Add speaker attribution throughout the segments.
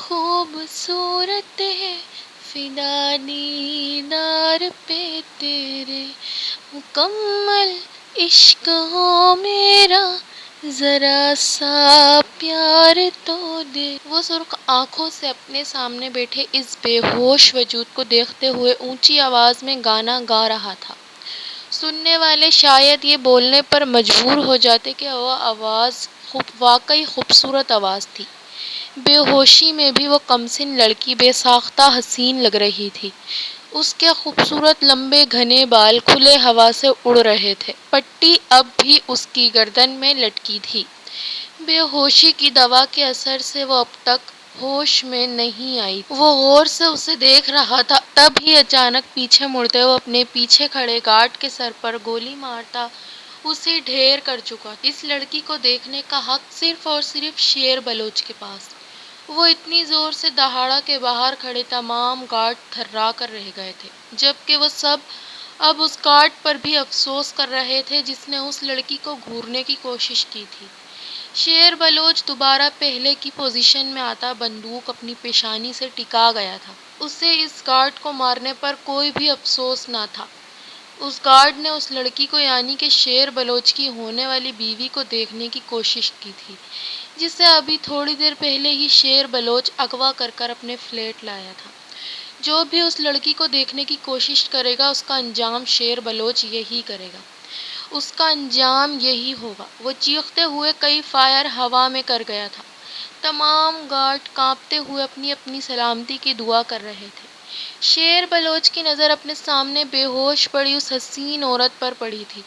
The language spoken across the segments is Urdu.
Speaker 1: خوبصورت ہے فدا دیدار پہ تیرے، مکمل عشق ہو میرا، ذرا سا پیار تو دے۔ وہ سرخ آنکھوں سے اپنے سامنے بیٹھے اس بے ہوش وجود کو دیکھتے ہوئے اونچی آواز میں گانا گا رہا تھا۔ سننے والے شاید یہ بولنے پر مجبور ہو جاتے کہ وہ آواز واقعی خوبصورت آواز تھی۔ بے ہوشی میں بھی وہ کمسن لڑکی بے ساختہ حسین لگ رہی تھی۔ اس کے خوبصورت لمبے گھنے بال کھلے ہوا سے اڑ رہے تھے، پٹی اب بھی اس کی گردن میں لٹکی تھی۔ بے ہوشی کی دوا کے اثر سے وہ اب تک ہوش میں نہیں آئی۔ وہ غور سے اسے دیکھ رہا تھا، تب ہی اچانک پیچھے مڑتے وہ اپنے پیچھے کھڑے گارڈ کے سر پر گولی مارتا اسے ڈھیر کر چکا۔ اس لڑکی کو دیکھنے کا حق صرف اور صرف شیر بلوچ کے پاس۔ وہ اتنی زور سے دہاڑا کہ باہر کھڑے تمام گارڈ تھرا کر رہ گئے تھے، جبکہ وہ سب اب اس گارڈ پر بھی افسوس کر رہے تھے جس نے اس لڑکی کو گھورنے کی کوشش کی تھی۔ شیر بلوچ دوبارہ پہلے کی پوزیشن میں آتا بندوق اپنی پیشانی سے ٹکا گیا تھا۔ اسے اس گارڈ کو مارنے پر کوئی بھی افسوس نہ تھا۔ اس گارڈ نے اس لڑکی کو یعنی کہ شیر بلوچ کی ہونے والی بیوی کو دیکھنے کی کوشش کی تھی، جسے ابھی تھوڑی دیر پہلے ہی شیر بلوچ اغوا کر کر اپنے فلیٹ لایا تھا۔ جو بھی اس لڑکی کو دیکھنے کی کوشش کرے گا اس کا انجام شیر بلوچ یہی کرے گا، اس کا انجام یہی ہوگا۔ وہ چیختے ہوئے کئی فائر ہوا میں کر گیا تھا۔ تمام گارڈ کانپتے ہوئے اپنی اپنی سلامتی کی دعا کر رہے تھے۔ شیر بلوچ کی نظر اپنے سامنے بے ہوش پڑی اس حسین عورت پر پڑی تھی،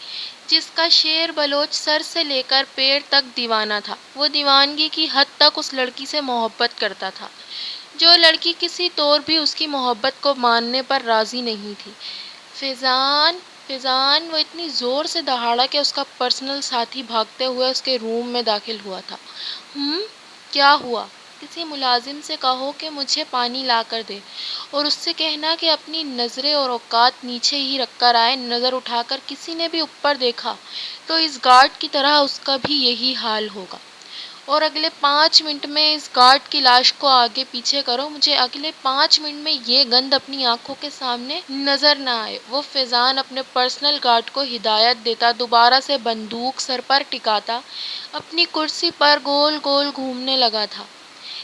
Speaker 1: جس کا شیر بلوچ سر سے لے کر پیر تک دیوانہ تھا۔ وہ دیوانگی کی حد تک اس لڑکی سے محبت کرتا تھا، جو لڑکی کسی طور بھی اس کی محبت کو ماننے پر راضی نہیں تھی۔ فیضان، فیضان! وہ اتنی زور سے دہاڑا کہ اس کا پرسنل ساتھی بھاگتے ہوئے اس کے روم میں داخل ہوا تھا۔ کیا ہوا؟ کسی ملازم سے کہو کہ مجھے پانی لا کر دے، اور اس سے کہنا کہ اپنی نظریں اور اوقات نیچے ہی رکھ کر آئے۔ نظر اٹھا کر کسی نے بھی اوپر دیکھا تو اس گارڈ کی طرح اس کا بھی یہی حال ہوگا۔ اور اگلے 5 منٹ میں اس گارڈ کی لاش کو آگے پیچھے کرو، مجھے اگلے 5 منٹ میں یہ گند اپنی آنکھوں کے سامنے نظر نہ آئے۔ وہ فیضان اپنے پرسنل گارڈ کو ہدایت دیتا دوبارہ سے بندوق سر پر ٹکاتا اپنی کرسی پر گول گول گھومنے لگا تھا۔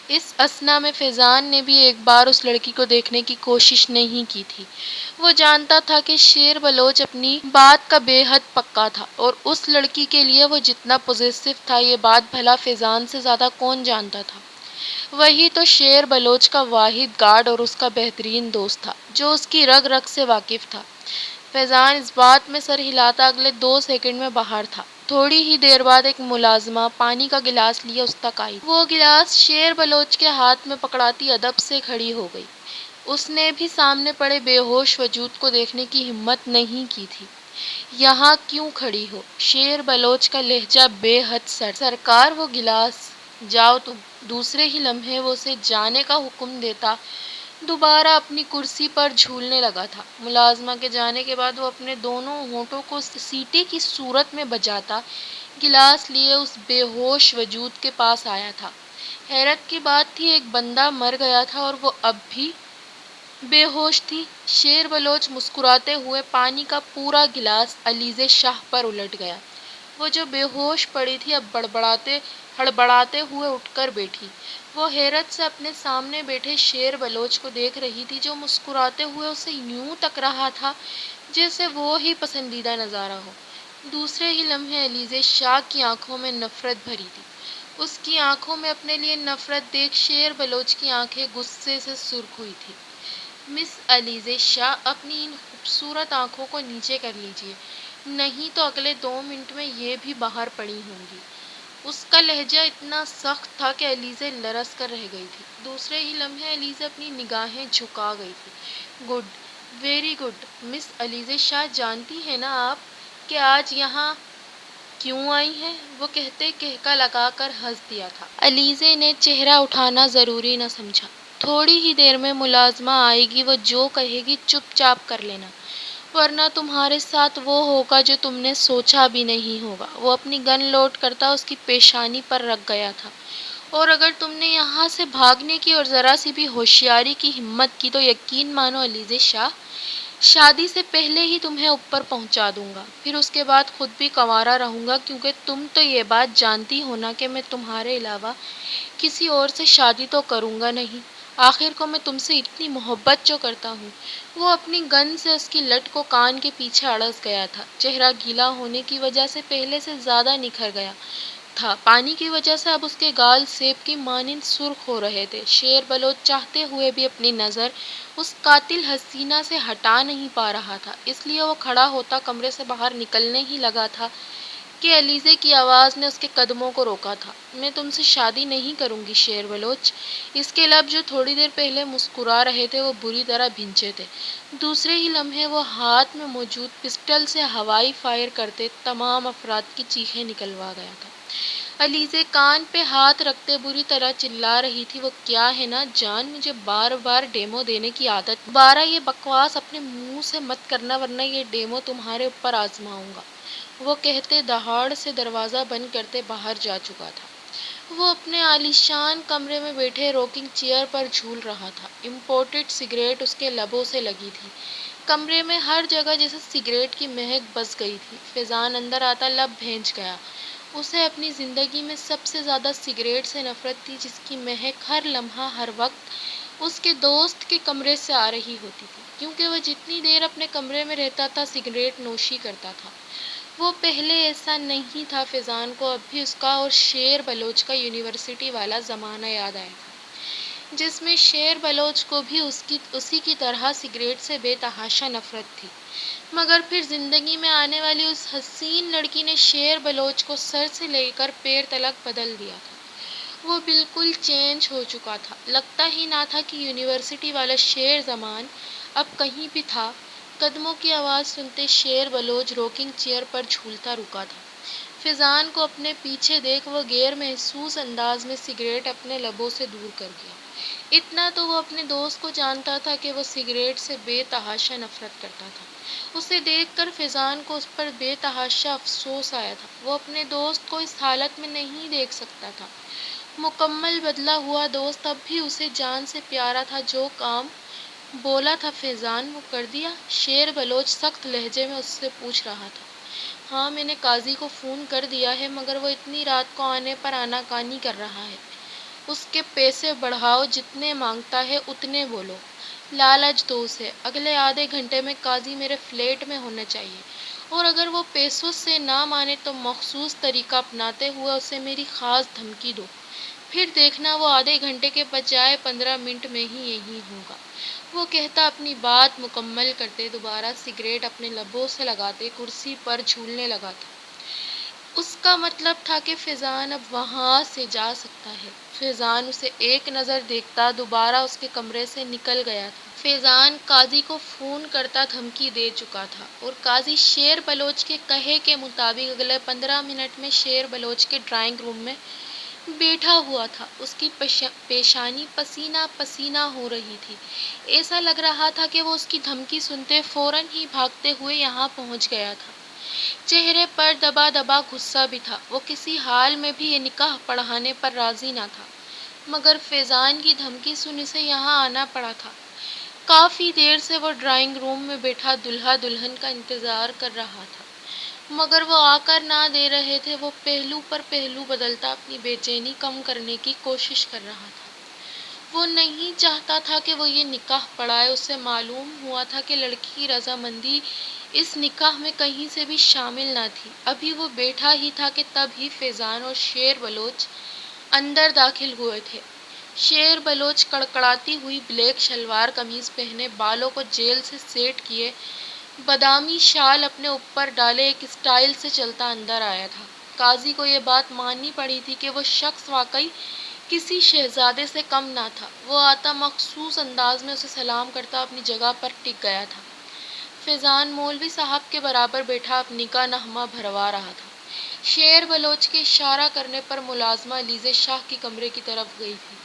Speaker 1: اس اثنا میں فیضان نے بھی ایک بار اس لڑکی کو دیکھنے کی کوشش نہیں کی تھی۔ وہ جانتا تھا کہ شیر بلوچ اپنی بات کا بے حد پکا تھا، اور اس لڑکی کے لیے وہ جتنا پوزیسو تھا یہ بات بھلا فیضان سے زیادہ کون جانتا تھا۔ وہی تو شیر بلوچ کا واحد گارڈ اور اس کا بہترین دوست تھا، جو اس کی رگ رگ سے واقف تھا۔ فیضان اس بات میں سر ہلاتا اگلے 2 سیکنڈ میں باہر تھا۔ تھوڑی ہی دیر بعد ایک ملازمہ پانی کا گلاس لیے اس تک آئی۔ وہ گلاس شیر بلوچ کے ہاتھ میں پکڑاتی ادب سے کھڑی ہو گئی۔ اس نے بھی سامنے پڑے بے ہوش وجود کو دیکھنے کی ہمت نہیں کی تھی۔ یہاں کیوں کھڑی ہو؟ شیر بلوچ کا لہجہ بے حد سرکار وہ گلاس، جاؤ تم۔ دوسرے ہی لمحے وہ اسے جانے کا حکم دیتا دوبارہ اپنی کرسی پر جھولنے لگا تھا۔ ملازمہ کے جانے کے بعد وہ اپنے دونوں ہونٹوں کو سیٹی کی صورت میں بجاتا گلاس لیے اس بے ہوش وجود کے پاس آیا تھا۔ حیرت کی بات تھی، ایک بندہ مر گیا تھا اور وہ اب بھی بے ہوش تھی۔ شیر بلوچ مسکراتے ہوئے پانی کا پورا گلاس علیزے شاہ پر الٹ گیا۔ وہ جو بے ہوش پڑی تھی اب ہڑبڑاتے ہوئے اٹھ کر بیٹھی۔ وہ حیرت سے اپنے سامنے بیٹھے شیر بلوچ کو دیکھ رہی تھی، جو مسکراتے ہوئے اسے یوں تک رہا تھا جیسے وہ ہی پسندیدہ نظارہ ہو۔ دوسرے ہی لمحے علیزے شاہ کی آنکھوں میں نفرت بھری تھی۔ اس کی آنکھوں میں اپنے لیے نفرت دیکھ شیر بلوچ کی آنکھیں غصے سے سرخ ہوئی تھی۔ مس علیزے شاہ، اپنی ان خوبصورت آنکھوں کو نیچے کر لیجیے، نہیں تو اگلے 2 منٹ میں یہ بھی باہر پڑی ہوں گی۔ اس کا لہجہ اتنا سخت تھا کہ علیزے لرز کر رہ گئی تھی۔ دوسرے ہی لمحے علیزے اپنی نگاہیں جھکا گئی تھی۔ گڈ، ویری گڈ مس علیزے شاہ، جانتی ہیں نا آپ کہ آج یہاں کیوں آئی ہیں؟ وہ کہتے کہکا لگا کر ہنس دیا تھا۔ علیزے نے چہرہ اٹھانا ضروری نہ سمجھا۔ تھوڑی ہی دیر میں ملازمہ آئے گی، وہ جو کہے گی چپ چاپ کر لینا، ورنہ تمہارے ساتھ وہ ہوگا جو تم نے سوچا بھی نہیں ہوگا۔ وہ اپنی گن لوڈ کرتا اس کی پیشانی پر رکھ گیا تھا اور اگر تم نے یہاں سے بھاگنے کی اور ذرا سی بھی ہوشیاری کی ہمت کی تو یقین مانو علیزے شاہ، شادی سے پہلے ہی تمہیں اوپر پہنچا دوں گا، پھر اس کے بعد خود بھی کنوارا رہوں گا، کیونکہ تم تو یہ بات جانتی ہو نا کہ میں تمہارے علاوہ کسی اور سے شادی تو کروں گا نہیں۔ آخر کو میں تم سے اتنی محبت جو کرتا ہوں۔ وہ اپنی گن سے اس کی لٹ کو کان کے پیچھے اڑس گیا تھا۔ چہرہ گیلا ہونے کی وجہ سے پہلے سے زیادہ نکھر گیا تھا، پانی کی وجہ سے اب اس کے گال سیب کی مانند سرخ ہو رہے تھے۔ شیر بلوچ چاہتے ہوئے بھی اپنی نظر اس قاتل حسینہ سے ہٹا نہیں پا رہا تھا، اس لیے وہ کھڑا ہوتا کمرے سے باہر نکلنے ہی لگا تھا کہ علیزے کی آواز نے اس کے قدموں کو روکا تھا۔ میں تم سے شادی نہیں کروں گی شیر بلوچ۔ اس کے لب جو تھوڑی دیر پہلے مسکرا رہے تھے وہ بری طرح بھنچے تھے۔ دوسرے ہی لمحے وہ ہاتھ میں موجود پسٹل سے ہوائی فائر کرتے تمام افراد کی چیخیں نکلوا گیا تھا۔ علیزے کان پہ ہاتھ رکھتے بری طرح چلا رہی تھی، وہ کیا ہے نا جان، مجھے بار بار ڈیمو دینے کی عادت، دوبارہ یہ بکواس اپنے منہ سے مت کرنا ورنہ یہ ڈیمو تمہارے اوپر آزماؤں گا۔ وہ کہتے دہاڑ سے دروازہ بند کرتے باہر جا چکا تھا۔ وہ اپنے عالیشان کمرے میں بیٹھے روکنگ چیئر پر جھول رہا تھا۔ امپورٹڈ سگریٹ اس کے لبوں سے لگی تھی۔ کمرے میں ہر جگہ جیسے سگریٹ کی مہک بس گئی تھی۔ فیضان اندر آتا لب بھینچ گیا۔ اسے اپنی زندگی میں سب سے زیادہ سگریٹ سے نفرت تھی، جس کی مہک ہر لمحہ ہر وقت اس کے دوست کے کمرے سے آ رہی ہوتی تھی، کیونکہ وہ جتنی دیر اپنے کمرے میں رہتا تھا سگریٹ نوشی کرتا تھا۔ وہ پہلے ایسا نہیں تھا۔ فیضان کو اب بھی اس کا اور شیر بلوچ کا یونیورسٹی والا زمانہ یاد آیا تھا، جس میں شیر بلوچ کو بھی اسی کی طرح سگریٹ سے بے تحاشا نفرت تھی، مگر پھر زندگی میں آنے والی اس حسین لڑکی نے شیر بلوچ کو سر سے لے کر پیر تلک بدل دیا تھا۔ وہ بالکل چینج ہو چکا تھا، لگتا ہی نہ تھا کہ یونیورسٹی والا شیر زمان اب کہیں بھی تھا۔ قدموں کی آواز سنتے شیر بلوچ روکنگ چیئر پر جھولتا رکا تھا۔ فیضان کو اپنے پیچھے دیکھ وہ غیر محسوس انداز میں سگریٹ اپنے لبوں سے دور کر گیا۔ اتنا تو وہ اپنے دوست کو جانتا تھا کہ وہ سگریٹ سے بے تحاشا نفرت کرتا تھا۔ اسے دیکھ کر فیضان کو اس پر بے تحاشا افسوس آیا تھا۔ وہ اپنے دوست کو اس حالت میں نہیں دیکھ سکتا تھا۔ مکمل بدلا ہوا دوست اب بھی اسے جان سے پیارا تھا۔ جو کام بولا تھا فیضان وہ کر دیا؟ شیر بلوچ سخت لہجے میں اس سے پوچھ رہا تھا۔ ہاں، میں نے قاضی کو فون کر دیا ہے، مگر وہ اتنی رات کو آنے پر آناکانی کر رہا ہے۔ اس کے پیسے بڑھاؤ، جتنے مانگتا ہے اتنے بولو۔ لالچ دو اسے۔ اگلے آدھے گھنٹے میں قاضی میرے فلیٹ میں ہونا چاہیے، اور اگر وہ پیسوں سے نہ مانے تو مخصوص طریقہ اپناتے ہوئے اسے میری خاص دھمکی دو، پھر دیکھنا وہ آدھے گھنٹے کے بجائے 15 منٹ میں ہی یہیں ہوگا۔ وہ کہتا اپنی بات مکمل کرتے دوبارہ سگریٹ اپنے لبوں سے لگاتے کرسی پر جھولنے لگا تھا۔ اس کا مطلب تھا کہ فیضان اب وہاں سے جا سکتا ہے۔ فیضان اسے ایک نظر دیکھتا دوبارہ اس کے کمرے سے نکل گیا تھا۔ فیضان قاضی کو فون کرتا دھمکی دے چکا تھا، اور قاضی شیر بلوچ کے کہے کے مطابق اگلے 15 منٹ میں شیر بلوچ کے ڈرائنگ روم میں بیٹھا ہوا تھا۔ اس کی پیشانی پسینہ پسینہ ہو رہی تھی۔ ایسا لگ رہا تھا کہ وہ اس کی دھمکی سنتے فوراً ہی بھاگتے ہوئے یہاں پہنچ گیا تھا۔ چہرے پر دبا دبا غصہ بھی تھا۔ وہ کسی حال میں بھی یہ نکاح پڑھانے پر راضی نہ تھا، مگر فیضان کی دھمکی سن اسے یہاں آنا پڑا تھا۔ کافی دیر سے وہ ڈرائنگ روم میں بیٹھا دلہا دلہن کا انتظار کر رہا تھا، مگر وہ آ کر نہ دے رہے تھے۔ وہ پہلو پر پہلو بدلتا اپنی بے چینی کم کرنے کی کوشش کر رہا تھا۔ وہ نہیں چاہتا تھا کہ وہ یہ نکاح پڑھائے۔ اسے معلوم ہوا تھا کہ لڑکی کی رضامندی اس نکاح میں کہیں سے بھی شامل نہ تھی۔ ابھی وہ بیٹھا ہی تھا کہ تب ہی فیضان اور شیر بلوچ اندر داخل ہوئے تھے۔ شیر بلوچ کڑکڑاتی ہوئی بلیک شلوار قمیض پہنے، بالوں کو جیل سے سیٹ کیے، بادامی شال اپنے اوپر ڈالے ایک اسٹائل سے چلتا اندر آیا تھا۔ قاضی کو یہ بات ماننی پڑی تھی کہ وہ شخص واقعی کسی شہزادے سے کم نہ تھا۔ وہ آتا مخصوص انداز میں اسے سلام کرتا اپنی جگہ پر ٹک گیا تھا۔ فیضان مولوی صاحب کے برابر بیٹھا اپنی کا نغمہ بھروا رہا تھا۔ شیر بلوچ کے اشارہ کرنے پر ملازمہ علیزے شاہ کے کمرے کی طرف گئی تھی،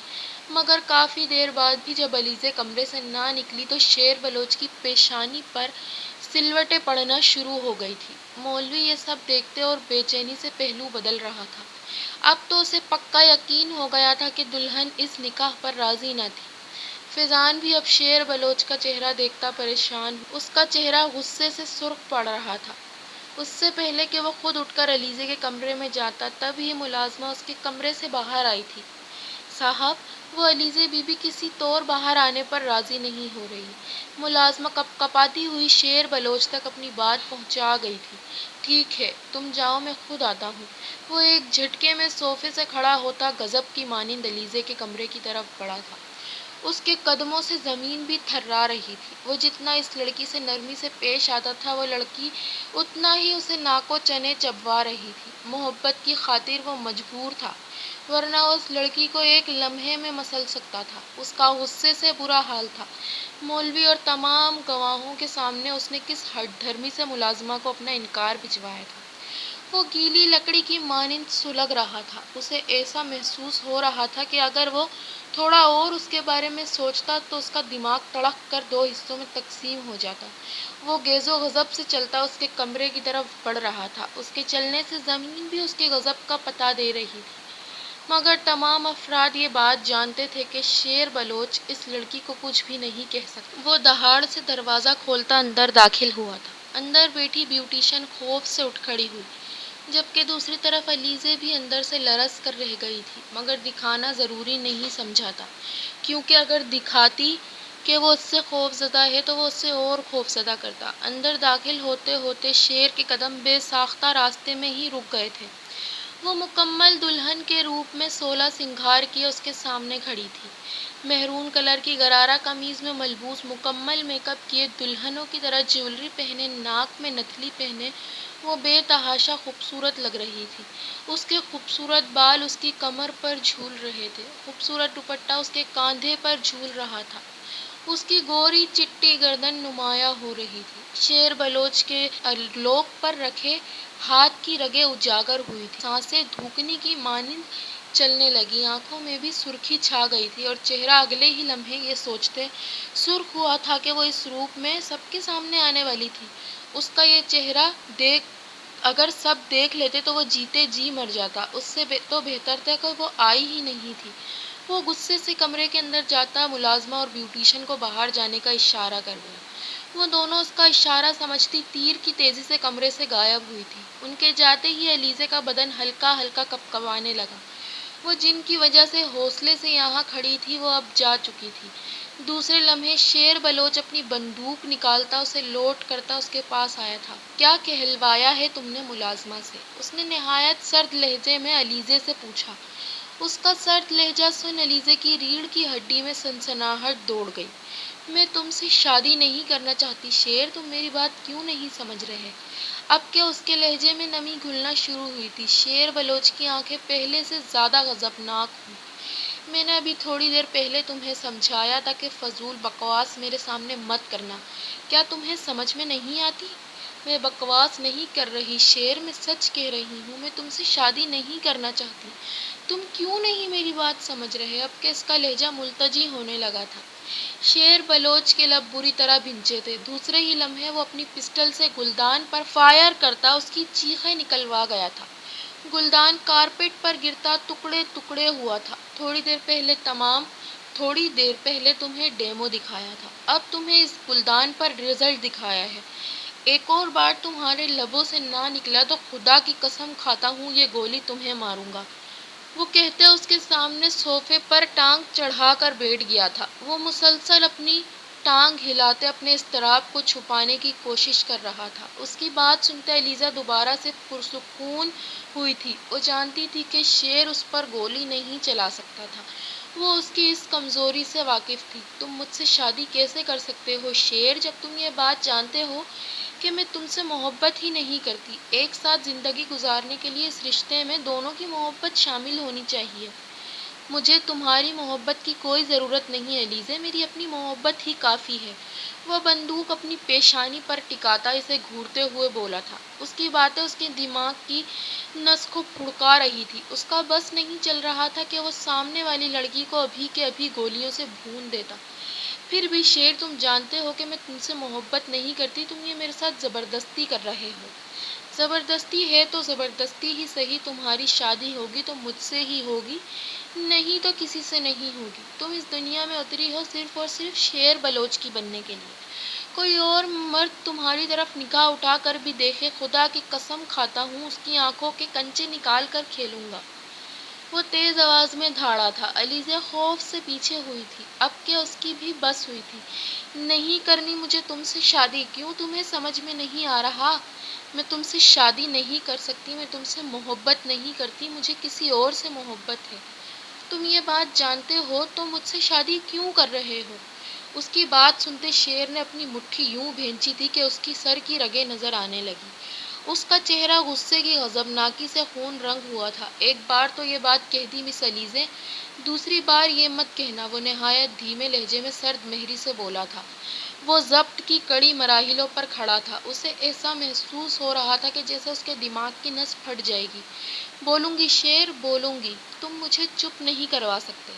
Speaker 1: مگر کافی دیر بعد بھی جب علیزے کمرے سے نہ نکلی تو شیر بلوچ کی پیشانی پر سلوٹیں پڑنا شروع ہو گئی تھی۔ مولوی یہ سب دیکھتے اور بے چینی سے پہلو بدل رہا تھا۔ اب تو اسے پکا یقین ہو گیا تھا کہ دلہن اس نکاح پر راضی نہ تھی۔ فیضان بھی اب شیر بلوچ کا چہرہ دیکھتا پریشان ہوا۔ اس کا چہرہ غصے سے سرخ پڑ رہا تھا۔ اس سے پہلے کہ وہ خود اٹھ کر علیزے کے کمرے میں جاتا، تب ہی ملازمہ اس کے کمرے سے باہر آئی تھی۔ صاحب، وہ علیزے بی بی کسی طور باہر آنے پر راضی نہیں ہو رہی۔ ملازمہ کپ کپاتی ہوئی شیر بلوچ تک اپنی بات پہنچا گئی تھی۔ ٹھیک ہے، تم جاؤ، میں خود آتا ہوں۔ وہ ایک جھٹکے میں صوفے سے کھڑا ہوتا غضب کی مانند علیزے کے کمرے کی طرف بڑھا تھا۔ اس کے قدموں سے زمین بھی تھرا رہی تھی۔ وہ جتنا اس لڑکی سے نرمی سے پیش آتا تھا، وہ لڑکی اتنا ہی اسے ناک و چنے چبوا رہی تھی۔ محبت کی خاطر وہ مجبور تھا، ورنہ اس لڑکی کو ایک لمحے میں مسل سکتا تھا۔ اس کا غصے سے برا حال تھا۔ مولوی اور تمام گواہوں کے سامنے اس نے کس ہٹ دھرمی سے ملازمہ کو اپنا انکار بھجوایا تھا۔ وہ گیلی لکڑی کی مانند سلگ رہا تھا۔ اسے ایسا محسوس ہو رہا تھا کہ اگر وہ تھوڑا اور اس کے بارے میں سوچتا تو اس کا دماغ تڑک کر دو حصوں میں تقسیم ہو جاتا۔ وہ غیظ و غضب سے چلتا اس کے کمرے کی طرف بڑھ رہا تھا۔ اس کے چلنے سے زمین بھی اس کے غضب کا پتہ دے رہی تھی۔ مگر تمام افراد یہ بات جانتے تھے کہ شیر بلوچ اس لڑکی کو کچھ بھی نہیں کہہ سکتا۔ وہ دہاڑ سے دروازہ کھولتا اندر داخل ہوا تھا۔ اندر بیٹھی بیوٹیشن خوف سے اٹھ کھڑی ہوئی، جبکہ دوسری طرف علیزے بھی اندر سے لرز کر رہ گئی تھی، مگر دکھانا ضروری نہیں سمجھا تھا، کیونکہ اگر دکھاتی کہ وہ اس سے خوف زدہ ہے تو وہ اس سے اور خوف زدہ کرتا۔ اندر داخل ہوتے ہوتے شیر کے قدم بے ساختہ راستے میں ہی رک گئے تھے۔ وہ مکمل دلہن کے روپ میں 16 سنگھار کیے اس کے سامنے کھڑی تھی۔ مہرون کلر کی غرارہ قمیض میں ملبوس، مکمل میک اپ کیے، دلہنوں کی طرح جیولری پہنے، ناک میں نتھلی پہنے، وہ بے تحاشا خوبصورت لگ رہی تھی۔ اس کے خوبصورت بال اس کی کمر پر جھول رہے تھے، خوبصورت دوپٹہ اس کے کاندھے پر جھول رہا تھا، اس کی گوری چٹی گردن نمایاں ہو رہی تھی۔ شیر بلوچ کے لوک پر رکھے ہاتھ کی رگیں اجاگر ہوئی تھیں، سانسیں دھوکنی کی مانند چلنے لگی، آنکھوں میں بھی سرخی چھا گئی تھی، اور چہرہ اگلے ہی لمحے یہ سوچتے سرخ ہوا تھا کہ وہ اس روپ میں سب کے سامنے آنے والی تھی۔ اس کا یہ چہرہ اگر سب دیکھ لیتے تو وہ جیتے جی مر جاتا۔ اس سے تو بہتر تھا کہ وہ آئی ہی نہیں تھی۔ وہ غصے سے کمرے کے اندر جاتا ملازمہ اور بیوٹیشن کو باہر جانے کا اشارہ کر دیا۔ وہ دونوں اس کا اشارہ سمجھتی تیر کی تیزی سے کمرے سے غائب ہوئی تھی۔ ان کے جاتے ہی علیزے کا بدن ہلکا ہلکا کپکپانے لگا۔ وہ جن کی وجہ سے حوصلے سے یہاں کھڑی تھی وہ اب جا چکی تھی۔ دوسرے لمحے شیر بلوچ اپنی بندوق نکالتا اسے لوڈ کرتا اس کے پاس آیا تھا۔ کیا کہلوایا ہے تم نے ملازمہ سے؟ اس نے نہایت سرد لہجے میں علیزے سے پوچھا۔ اس کا سرد لہجہ سن علیزے کی ریڑھ کی ہڈی میں سنسناہٹ دوڑ گئی۔ میں تم سے شادی نہیں کرنا چاہتی شیر، تم میری بات کیوں نہیں سمجھ رہے؟ اب کہ اس کے لہجے میں نمی گھلنا شروع ہوئی تھی، شیر بلوچ کی آنکھیں پہلے سے زیادہ غضبناک ہوئیں۔ میں نے ابھی تھوڑی دیر پہلے تمہیں سمجھایا تھا کہ فضول بکواس میرے سامنے مت کرنا، کیا تمہیں سمجھ میں نہیں آتی؟ میں بکواس نہیں کر رہی شیر، میں سچ کہہ رہی ہوں، میں تم سے شادی نہیں کرنا چاہتی۔ تم کیوں نہیں میری بات سمجھ رہے؟ اب کہ اس کا لہجہ ملتجی ہونے لگا تھا۔ شیر بلوچ کے لب بری طرح بھنچے تھے۔ دوسرے ہی لمحے وہ اپنی پسٹل سے گلدان پر فائر کرتا اس کی چیخیں نکلوا گیا تھا۔ گلدان کارپیٹ پر گرتا ٹکڑے ٹکڑے ہوا تھا۔ تھوڑی دیر پہلے تمہیں ڈیمو دکھایا تھا، اب تمہیں اس گلدان پر رزلٹ دکھایا ہے۔ ایک اور بار تمہارے لبوں سے نہ نکلا تو خدا کی قسم کھاتا ہوں یہ گولی تمہیں ماروں گا۔ وہ کہتے اس کے سامنے صوفے پر ٹانگ چڑھا کر بیٹھ گیا تھا۔ وہ مسلسل اپنی ٹانگ ہلاتے اپنے اضطراب کو چھپانے کی کوشش کر رہا تھا۔ اس کی بات سنتے علیزہ دوبارہ سے پرسکون ہوئی تھی۔ وہ جانتی تھی کہ شیر اس پر گولی نہیں چلا سکتا تھا، وہ اس کی اس کمزوری سے واقف تھی۔ تم مجھ سے شادی کیسے کر سکتے ہو شیر، جب تم یہ بات جانتے ہو کہ میں تم سے محبت ہی نہیں کرتی؟ ایک ساتھ زندگی گزارنے کے لیے اس رشتے میں دونوں کی محبت شامل ہونی چاہیے۔ مجھے تمہاری محبت کی کوئی ضرورت نہیں علیزے، میری اپنی محبت ہی کافی ہے۔ وہ بندوق اپنی پیشانی پر ٹکاتا اسے گھورتے ہوئے بولا تھا۔ اس کی باتیں اس کے دماغ کی نس کو پھڑکا رہی تھی۔ اس کا بس نہیں چل رہا تھا کہ وہ سامنے والی لڑکی کو ابھی کے ابھی گولیوں سے بھون دیتا۔ پھر بھی شیر تم جانتے ہو کہ میں تم سے محبت نہیں کرتی، تم یہ میرے ساتھ زبردستی کر رہے ہو۔ زبردستی ہے تو زبردستی ہی صحیح، تمہاری شادی ہوگی تو مجھ سے ہی ہوگی، نہیں تو کسی سے نہیں ہوگی۔ تم اس دنیا میں اتری ہو صرف اور صرف شیر بلوچ کی بننے کے لیے۔ کوئی اور مرد تمہاری طرف نگاہ اٹھا کر بھی دیکھے، خدا کی قسم کھاتا ہوں اس کی آنکھوں کے کنچے نکال کر کھیلوں گا۔ وہ تیز آواز میں دھاڑا تھا۔ علیزہ خوف سے پیچھے ہوئی تھی، اب کہ اس کی بھی بس ہوئی تھی۔ نہیں کرنی مجھے تم سے شادی، کیوں تمہیں سمجھ میں نہیں آ رہا؟ میں تم سے شادی نہیں کر سکتی، میں تم سے محبت نہیں کرتی، مجھے کسی اور سے محبت ہے۔ تم یہ بات جانتے ہو تو مجھ سے شادی کیوں کر رہے ہو؟ اس کی بات سنتے شیر نے اپنی مٹھی یوں بھینچی تھی کہ اس کی سر کی رگیں نظر آنے لگی۔ اس کا چہرہ غصے کی غضبناکی سے خون رنگ ہوا تھا۔ ایک بار تو یہ بات کہہ دی مس علیزہ، دوسری بار یہ مت کہنا، وہ نہایت دھیمے لہجے میں سرد مہری سے بولا تھا۔ وہ ضبط کی کڑی مراحلوں پر کھڑا تھا، اسے ایسا محسوس ہو رہا تھا کہ جیسے اس کے دماغ کی نس پھٹ جائے گی۔ بولوں گی شیر، بولوں گی، تم مجھے چپ نہیں کروا سکتے۔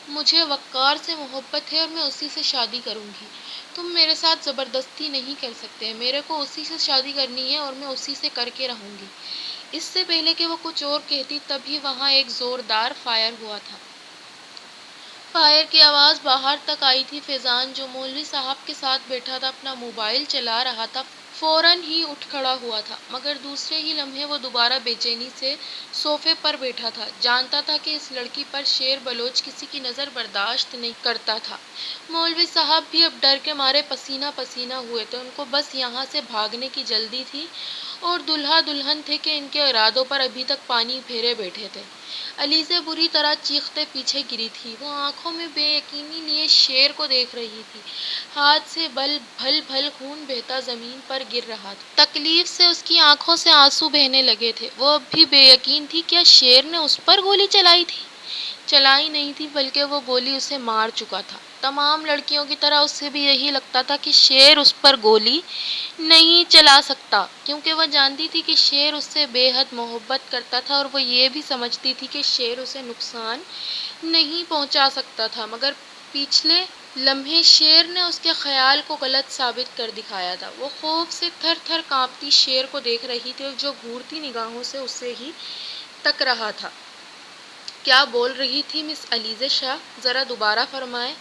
Speaker 1: مجھے وقار سے محبت ہے اور میں اسی سے شادی کروں گی۔ تم میرے ساتھ زبردستی نہیں کر سکتے، میرے کو اسی سے شادی کرنی ہے اور میں اسی سے کر کے رہوں گی۔ اس سے پہلے کہ وہ کچھ اور کہتی تبھی وہاں ایک زوردار فائر ہوا تھا۔ فائر کی آواز باہر تک آئی تھی۔ فیضان جو مولوی صاحب کے ساتھ بیٹھا تھا اپنا موبائل چلا رہا تھا، فوراً ہی اٹھ کھڑا ہوا تھا، مگر دوسرے ہی لمحے وہ دوبارہ بے چینی سے صوفے پر بیٹھا تھا۔ جانتا تھا کہ اس لڑکی پر شیر بلوچ کسی کی نظر برداشت نہیں کرتا تھا۔ مولوی صاحب بھی اب ڈر کے مارے پسینہ پسینہ ہوئے تھے، ان کو بس یہاں سے بھاگنے کی جلدی تھی، اور دلہا دلہن تھے کہ ان کے ارادوں پر ابھی تک پانی پھیرے بیٹھے تھے۔ علیزہ بری طرح چیختے پیچھے گری تھی، وہ آنکھوں میں بے یقینی لیے شیر کو دیکھ رہی تھی۔ ہاتھ سے بل بھل خون بہتا زمین پر گر رہا تھا۔ تکلیف سے اس کی آنکھوں سے آنسو بہنے لگے تھے۔ وہ اب بھی بے یقین تھی، کیا شیر نے اس پر گولی چلائی تھی؟ چلائی نہیں تھی، بلکہ وہ گولی اسے مار چکا تھا۔ تمام لڑکیوں کی طرح اسے بھی یہی لگتا تھا کہ شیر اس پر گولی نہیں چلا سکتا، کیونکہ وہ جانتی تھی کہ شیر اس سے بے حد محبت کرتا تھا، اور وہ یہ بھی سمجھتی تھی کہ شیر اسے نقصان نہیں پہنچا سکتا تھا، مگر پچھلے لمحے شیر نے اس کے خیال کو غلط ثابت کر دکھایا تھا۔ وہ خوف سے تھر تھر کانپتی شیر کو دیکھ رہی تھی، جو گھورتی نگاہوں سے اسے ہی تک رہا تھا۔ کیا بول رہی تھی مس علیزہ شاہ؟ ذرا دوبارہ فرمائیں۔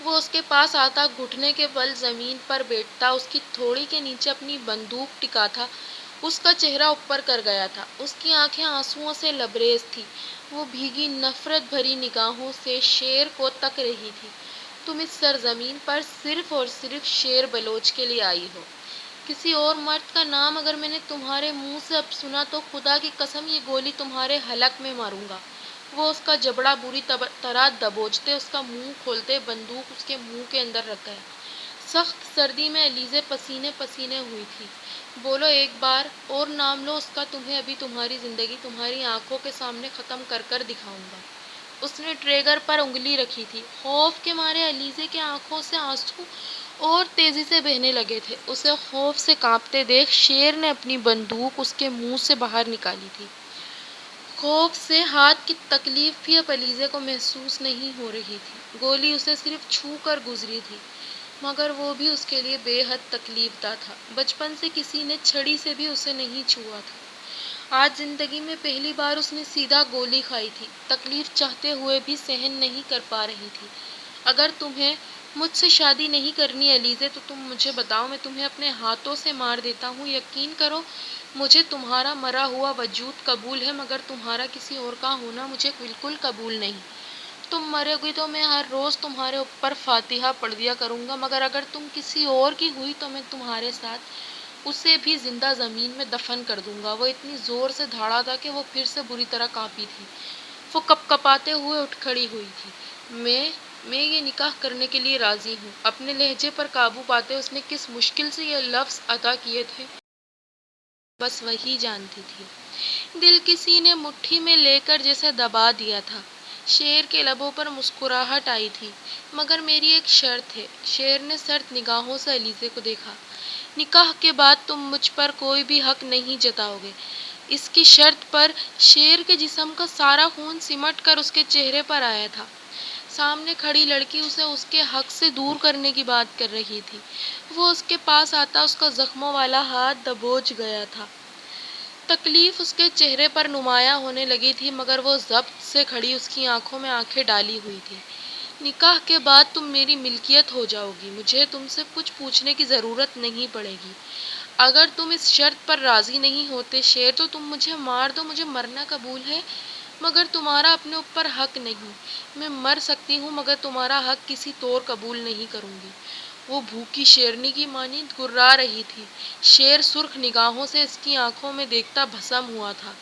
Speaker 1: وہ اس کے پاس آتا، گھٹنے کے بل زمین پر بیٹھتا، اس کی تھوڑی کے نیچے اپنی بندوق ٹکا تھا۔ اس کا چہرہ اوپر کر گیا تھا، اس کی آنکھیں آنسوؤں سے لبریز تھیں، وہ بھیگی نفرت بھری نگاہوں سے شیر کو تک رہی تھی۔ تم اس سرزمین پر صرف اور صرف شیر بلوچ کے لیے آئی ہو۔ کسی اور مرد کا نام اگر میں نے تمہارے منہ سے اب سنا تو خدا کی قسم یہ گولی تمہارے حلق میں ماروں گا۔ وہ اس کا جبڑا بری طرح دبوچتے، اس کا منہ کھولتے، بندوق اس کے منہ کے اندر رکھ گئے۔ سخت سردی میں علیزہ پسینے پسینے ہوئی تھی۔ بولو ایک بار اور نام لو اس کا، تمہیں ابھی تمہاری زندگی تمہاری آنکھوں کے سامنے ختم کر کر دکھاؤں گا۔ اس نے ٹریگر پر انگلی رکھی تھی۔ خوف کے مارے علیزہ کے آنکھوں سے آنسو اور تیزی سے بہنے لگے تھے۔ اسے خوف سے کانپتے دیکھ شیر نے اپنی بندوق اس کے منہ سے باہر نکالی تھی۔ خوف سے ہاتھ کی تکلیف بھی اب علیزہ کو محسوس نہیں ہو رہی تھی۔ گولی اسے صرف چھو کر گزری تھی، مگر وہ بھی اس کے لیے بے حد تکلیف دہ تھا۔ بچپن سے کسی نے چھڑی سے بھی اسے نہیں چھوا تھا۔ آج زندگی میں پہلی بار اس نے سیدھا گولی کھائی تھی۔ تکلیف چاہتے ہوئے بھی سہن نہیں کر پا رہی تھی۔ اگر تمہیں مجھ سے شادی نہیں کرنی علیزہ تو تم مجھے بتاؤ، میں تمہیں اپنے ہاتھوں سے مار دیتا ہوں۔ یقین کرو مجھے تمہارا مرا ہوا وجود قبول ہے، مگر تمہارا کسی اور کا ہونا مجھے بالکل قبول نہیں۔ تم مرے گی تو میں ہر روز تمہارے اوپر فاتحہ پڑھ دیا کروں گا، مگر اگر تم کسی اور کی ہوئی تو میں تمہارے ساتھ اسے بھی زندہ زمین میں دفن کر دوں گا۔ وہ اتنی زور سے دھاڑا تھا کہ وہ پھر سے بری طرح کانپی تھی۔ وہ کپ کپاتے ہوئے اٹھ کھڑی ہوئی تھی۔ میں یہ نکاح کرنے کے لیے راضی ہوں۔ اپنے لہجے پر قابو پاتے اس نے کس مشکل سے یہ لفظ ادا کیے تھے، بس وہی جانتی تھی۔ دل کسی نے مٹھی میں لے کر جیسے دبا دیا تھا۔ شیر کے لبوں پر مسکراہٹ آئی تھی۔ مگر میری ایک شرط ہے۔ شیر نے سرد نگاہوں سے علیزہ کو دیکھا۔ نکاح کے بعد تم مجھ پر کوئی بھی حق نہیں جتاؤ گے۔ اس کی شرط پر شیر کے جسم کا سارا خون سمٹ کر اس کے چہرے پر آیا تھا۔ سامنے کھڑی لڑکی اسے اس کے حق سے دور کرنے کی بات کر رہی تھی۔ وہ اس کے پاس آتا اس کا زخموں والا ہاتھ دبوچ گیا تھا۔ تکلیف اس کے چہرے پر نمایاں ہونے لگی تھی، مگر وہ ضبط سے کھڑی اس کی آنکھوں میں آنکھیں ڈالی ہوئی تھی۔ نکاح کے بعد تم میری ملکیت ہو جاؤ گی، مجھے تم سے کچھ پوچھنے کی ضرورت نہیں پڑے گی۔ اگر تم اس شرط پر راضی نہیں ہوتے شیر تو تم مجھے مار دو، مجھے مرنا قبول ہے، مگر تمہارا اپنے اوپر حق نہیں۔ میں مر سکتی ہوں مگر تمہارا حق کسی طور قبول نہیں کروں گی۔ وہ بھوکی شیرنی کی مانند گررا رہی تھی۔ شیر سرخ نگاہوں سے اس کی آنکھوں میں دیکھتا بھسم ہوا تھا۔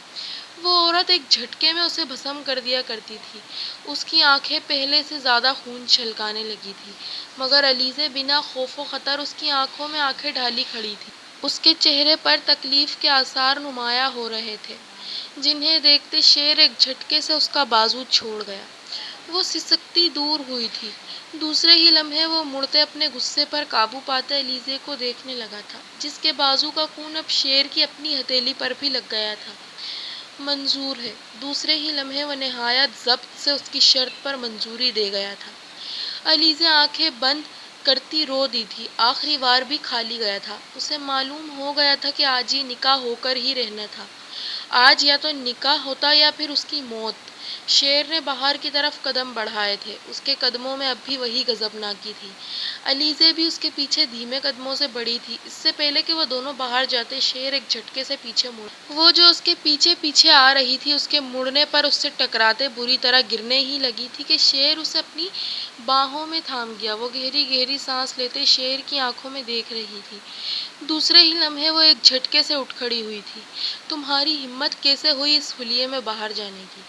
Speaker 1: وہ عورت ایک جھٹکے میں اسے بھسم کر دیا کرتی تھی۔ اس کی آنکھیں پہلے سے زیادہ خون چھلکانے لگی تھی، مگر علیزے بنا خوف و خطر اس کی آنکھوں میں آنکھیں ڈالی کھڑی تھی۔ اس کے چہرے پر تکلیف کے آثار نمایاں ہو رہے تھے، جنہیں دیکھتے شیر ایک جھٹکے سے اس کا بازو چھوڑ گیا۔ وہ سسکتی دور ہوئی تھی۔ دوسرے ہی لمحے وہ مڑتے اپنے غصے پر قابو پاتے علیزے کو دیکھنے لگا تھا، جس کے بازو کا خون اب شیر کی اپنی ہتھیلی پر بھی لگ گیا تھا۔ منظور ہے۔ دوسرے ہی لمحے وہ نہایت ضبط سے اس کی شرط پر منظوری دے گیا تھا۔ علیزے آنکھیں بند کرتی رو دی تھی۔ آخری وار بھی کھالی گیا تھا۔ اسے معلوم ہو گیا تھا کہ آج یہ نکاح ہو کر ہی رہنا تھا۔ آج یا تو نکاح ہوتا یا پھر اس کی موت۔ شیر نے باہر کی طرف قدم بڑھائے تھے۔ اس کے قدموں میں اب بھی وہی غضبناکی تھی۔ علیزے بھی اس کے پیچھے دھیمے قدموں سے بڑھی تھی۔ اس سے پہلے کہ وہ دونوں باہر جاتے شیر ایک جھٹکے سے پیچھے مڑا۔ وہ جو اس کے پیچھے پیچھے آ رہی تھی، اس کے مڑنے پر اس سے ٹکراتے بری طرح گرنے ہی لگی تھی کہ شیر اسے اپنی باہوں میں تھام گیا۔ وہ گہری گہری سانس لیتے شیر کی آنکھوں میں دیکھ رہی تھی۔ دوسرے ہی لمحے وہ ایک جھٹکے سے اٹھ کھڑی ہوئی تھی۔ تمہاری ہمت کیسے ہوئی اس حلیے میں باہر جانے کی؟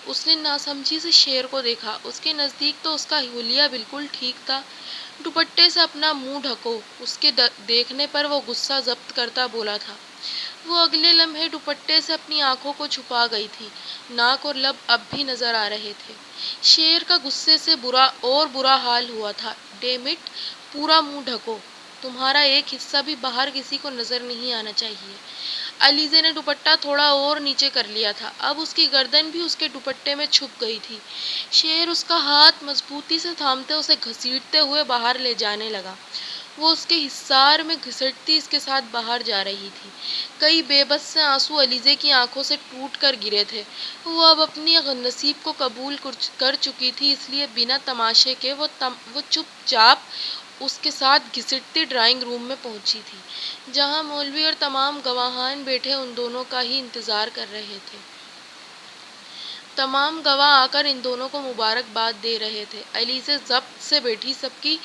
Speaker 1: اس نے ناسمجھی سے شیر کو دیکھا۔ اس کے نزدیک تو اس کا حلیہ بالکل ٹھیک تھا۔ دوپٹے سے اپنا منہ ڈھکو۔ اس کے دیکھنے پر وہ غصہ ضبط کرتا بولا تھا۔ وہ اگلے لمحے دوپٹے سے اپنی آنکھوں کو چھپا گئی تھی۔ ناک اور لب اب بھی نظر آ رہے تھے۔ شیر کا غصے سے برا حال ہوا تھا۔ ڈیم اٹ، پورا منہ ڈھکو۔ تمہارا ایک حصہ بھی باہر کسی کو نظر نہیں آنا چاہیے۔ علیزے نے دوپٹہ تھوڑا اور نیچے کر لیا تھا۔ اب اس کی گردن بھی اس کے دوپٹے میں چھپ گئی تھی۔ شیر اس کا ہاتھ مضبوطی سے تھامتے اسے گھسیٹتے ہوئے باہر لے جانے لگا۔ وہ اس کے حصار میں گھسٹتی اس کے ساتھ باہر جا رہی تھی۔ کئی بے بس سے آنسو علیزے کی آنکھوں سے ٹوٹ کر گرے تھے۔ وہ اب اپنی نصیب کو قبول کر چکی تھی، اس لیے بنا تماشے کے وہ چپ چاپ اس کے ساتھ گھسٹتی ڈرائنگ روم میں پہنچی تھی، جہاں مولوی اور تمام گواہان بیٹھے ان دونوں کا ہی انتظار کر رہے تھے۔ تمام گواہ آ کر ان دونوں کو مبارکباد دے رہے تھے۔ علیزے ضبط سے بیٹھی سب کی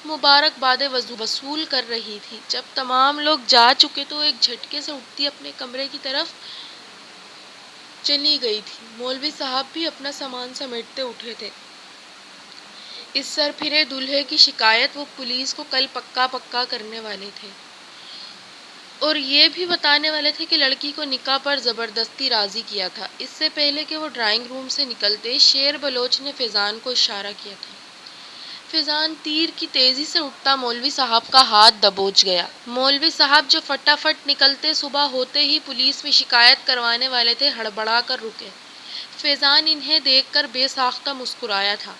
Speaker 1: مبارکبادیں وصول کر رہی تھی۔ جب تمام لوگ جا چکے تو ایک جھٹکے سے اٹھتی اپنے کمرے کی طرف چلی گئی تھی۔ مولوی صاحب بھی اپنا سامان سمیٹتے اٹھے تھے۔ اس سر پھرے دولہے کی شکایت وہ پولیس کو کل پکا کرنے والے تھے، اور یہ بھی بتانے والے تھے کہ لڑکی کو نکاح پر زبردستی راضی کیا تھا۔ اس سے پہلے کہ وہ ڈرائنگ روم سے نکلتے شیر بلوچ نے فیضان کو اشارہ کیا تھا۔ فیضان تیر کی تیزی سے اٹھتا مولوی صاحب کا ہاتھ دبوچ گیا۔ مولوی صاحب جو فٹافٹ نکلتے صبح ہوتے ہی پولیس میں شکایت کروانے والے تھے، ہڑبڑا کر رکے۔ فیضان انہیں دیکھ کر بے ساختہ مسکرایا تھا۔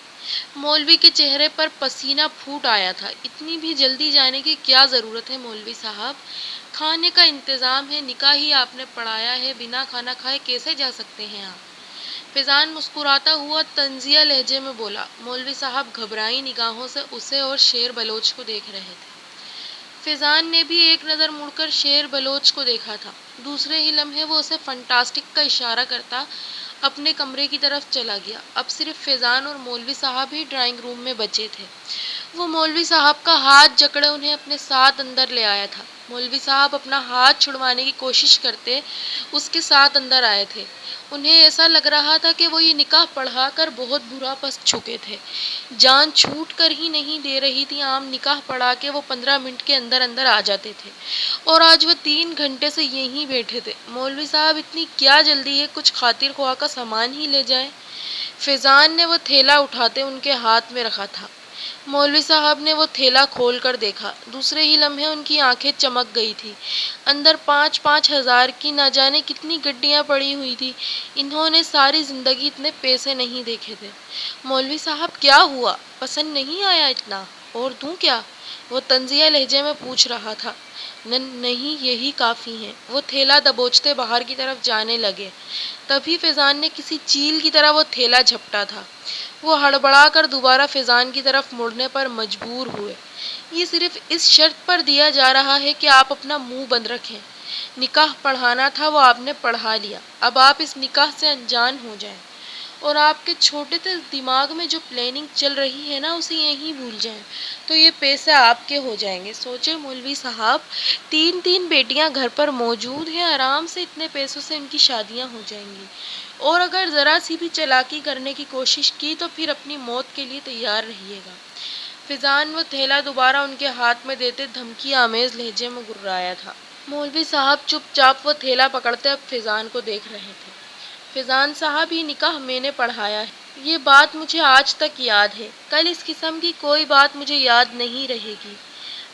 Speaker 1: مولوی کے چہرے پر پسینہ پھوٹ آیا تھا۔ اتنی بھی جلدی جانے کی کیا ضرورت ہے مولوی صاحب؟ کھانے کا انتظام ہے، نکاح ہی آپ نے پڑھایا ہے، بنا کھانا کھائے کیسے جا سکتے ہیں آپ؟ فیضان مسکراتا ہوا طنزیہ لہجے میں بولا۔ مولوی صاحب گھبرائی نگاہوں سے اسے اور شیر بلوچ کو دیکھ رہے تھے۔ فیضان نے بھی ایک نظر مڑ کر شیر بلوچ کو دیکھا تھا۔ دوسرے ہی لمحے وہ اسے فنٹاسٹک کا اشارہ کرتا اپنے کمرے کی طرف چلا گیا۔ اب صرف فیضان اور مولوی صاحب ہی ڈرائنگ روم میں بچے تھے۔ وہ مولوی صاحب کا ہاتھ جکڑے انہیں اپنے ساتھ اندر لے آیا تھا۔ مولوی صاحب اپنا ہاتھ چھڑوانے کی کوشش کرتے اس کے ساتھ اندر آئے تھے۔ انہیں ایسا لگ رہا تھا کہ وہ یہ نکاح پڑھا کر بہت برا پس چکے تھے۔ جان چھوٹ کر ہی نہیں دے رہی تھی، عام نکاح پڑھا کے وہ 15 منٹ کے اندر اندر آ جاتے تھے، اور آج وہ 3 گھنٹے سے یہیں بیٹھے تھے۔ مولوی صاحب اتنی کیا جلدی ہے، کچھ خاطر خواہ کا سامان ہی لے جائیں۔ فیضان نے وہ تھیلا اٹھاتے ان کے ہاتھ میں رکھا تھا۔ مولوی صاحب نے وہ تھیلا کھول کر دیکھا۔ دوسرے ہی لمحے ان کی آنکھیں چمک گئی تھی۔ اندر 5,000 کی نہ جانے کتنی گڈیاں پڑی ہوئی تھی۔ انہوں نے ساری زندگی اتنے پیسے نہیں دیکھے تھے۔ مولوی صاحب کیا ہوا؟ پسند نہیں آیا اتنا؟ اور دوں کیا؟ وہ طنزیہ لہجے میں پوچھ رہا تھا۔ نہیں، یہی کافی ہیں۔ وہ تھیلا دبوچتے باہر کی طرف جانے لگے۔ تبھی فیضان نے کسی چیل کی طرح وہ تھیلا جھپٹا تھا۔ وہ ہڑبڑا کر دوبارہ فیضان کی طرف مڑنے پر مجبور ہوئے۔ یہ صرف اس شرط پر دیا جا رہا ہے کہ آپ اپنا منہ بند رکھیں۔ نکاح پڑھانا تھا، وہ آپ نے پڑھا لیا۔ اب آپ اس نکاح سے انجان ہو جائیں اور آپ کے چھوٹے سے دماغ میں جو پلاننگ چل رہی ہے نا، اسے یہیں بھول جائیں، تو یہ پیسے آپ کے ہو جائیں گے۔ سوچیں مولوی صاحب، 3 بیٹیاں گھر پر موجود ہیں، آرام سے اتنے پیسوں سے ان کی شادیاں ہو جائیں گی، اور اگر ذرا سی بھی چالاکی کرنے کی کوشش کی تو پھر اپنی موت کے لیے تیار رہیے گا۔ فیضان وہ تھیلا دوبارہ ان کے ہاتھ میں دیتے دھمکی آمیز لہجے میں گررایا تھا۔ مولوی صاحب چپ چاپ وہ تھیلا پکڑتے اب فیضان کو دیکھ رہے تھے۔ فیضان صاحب، یہ نکاح میں نے پڑھایا ہے، یہ بات مجھے آج تک یاد ہے۔ کل اس قسم کی کوئی بات مجھے یاد نہیں رہے گی،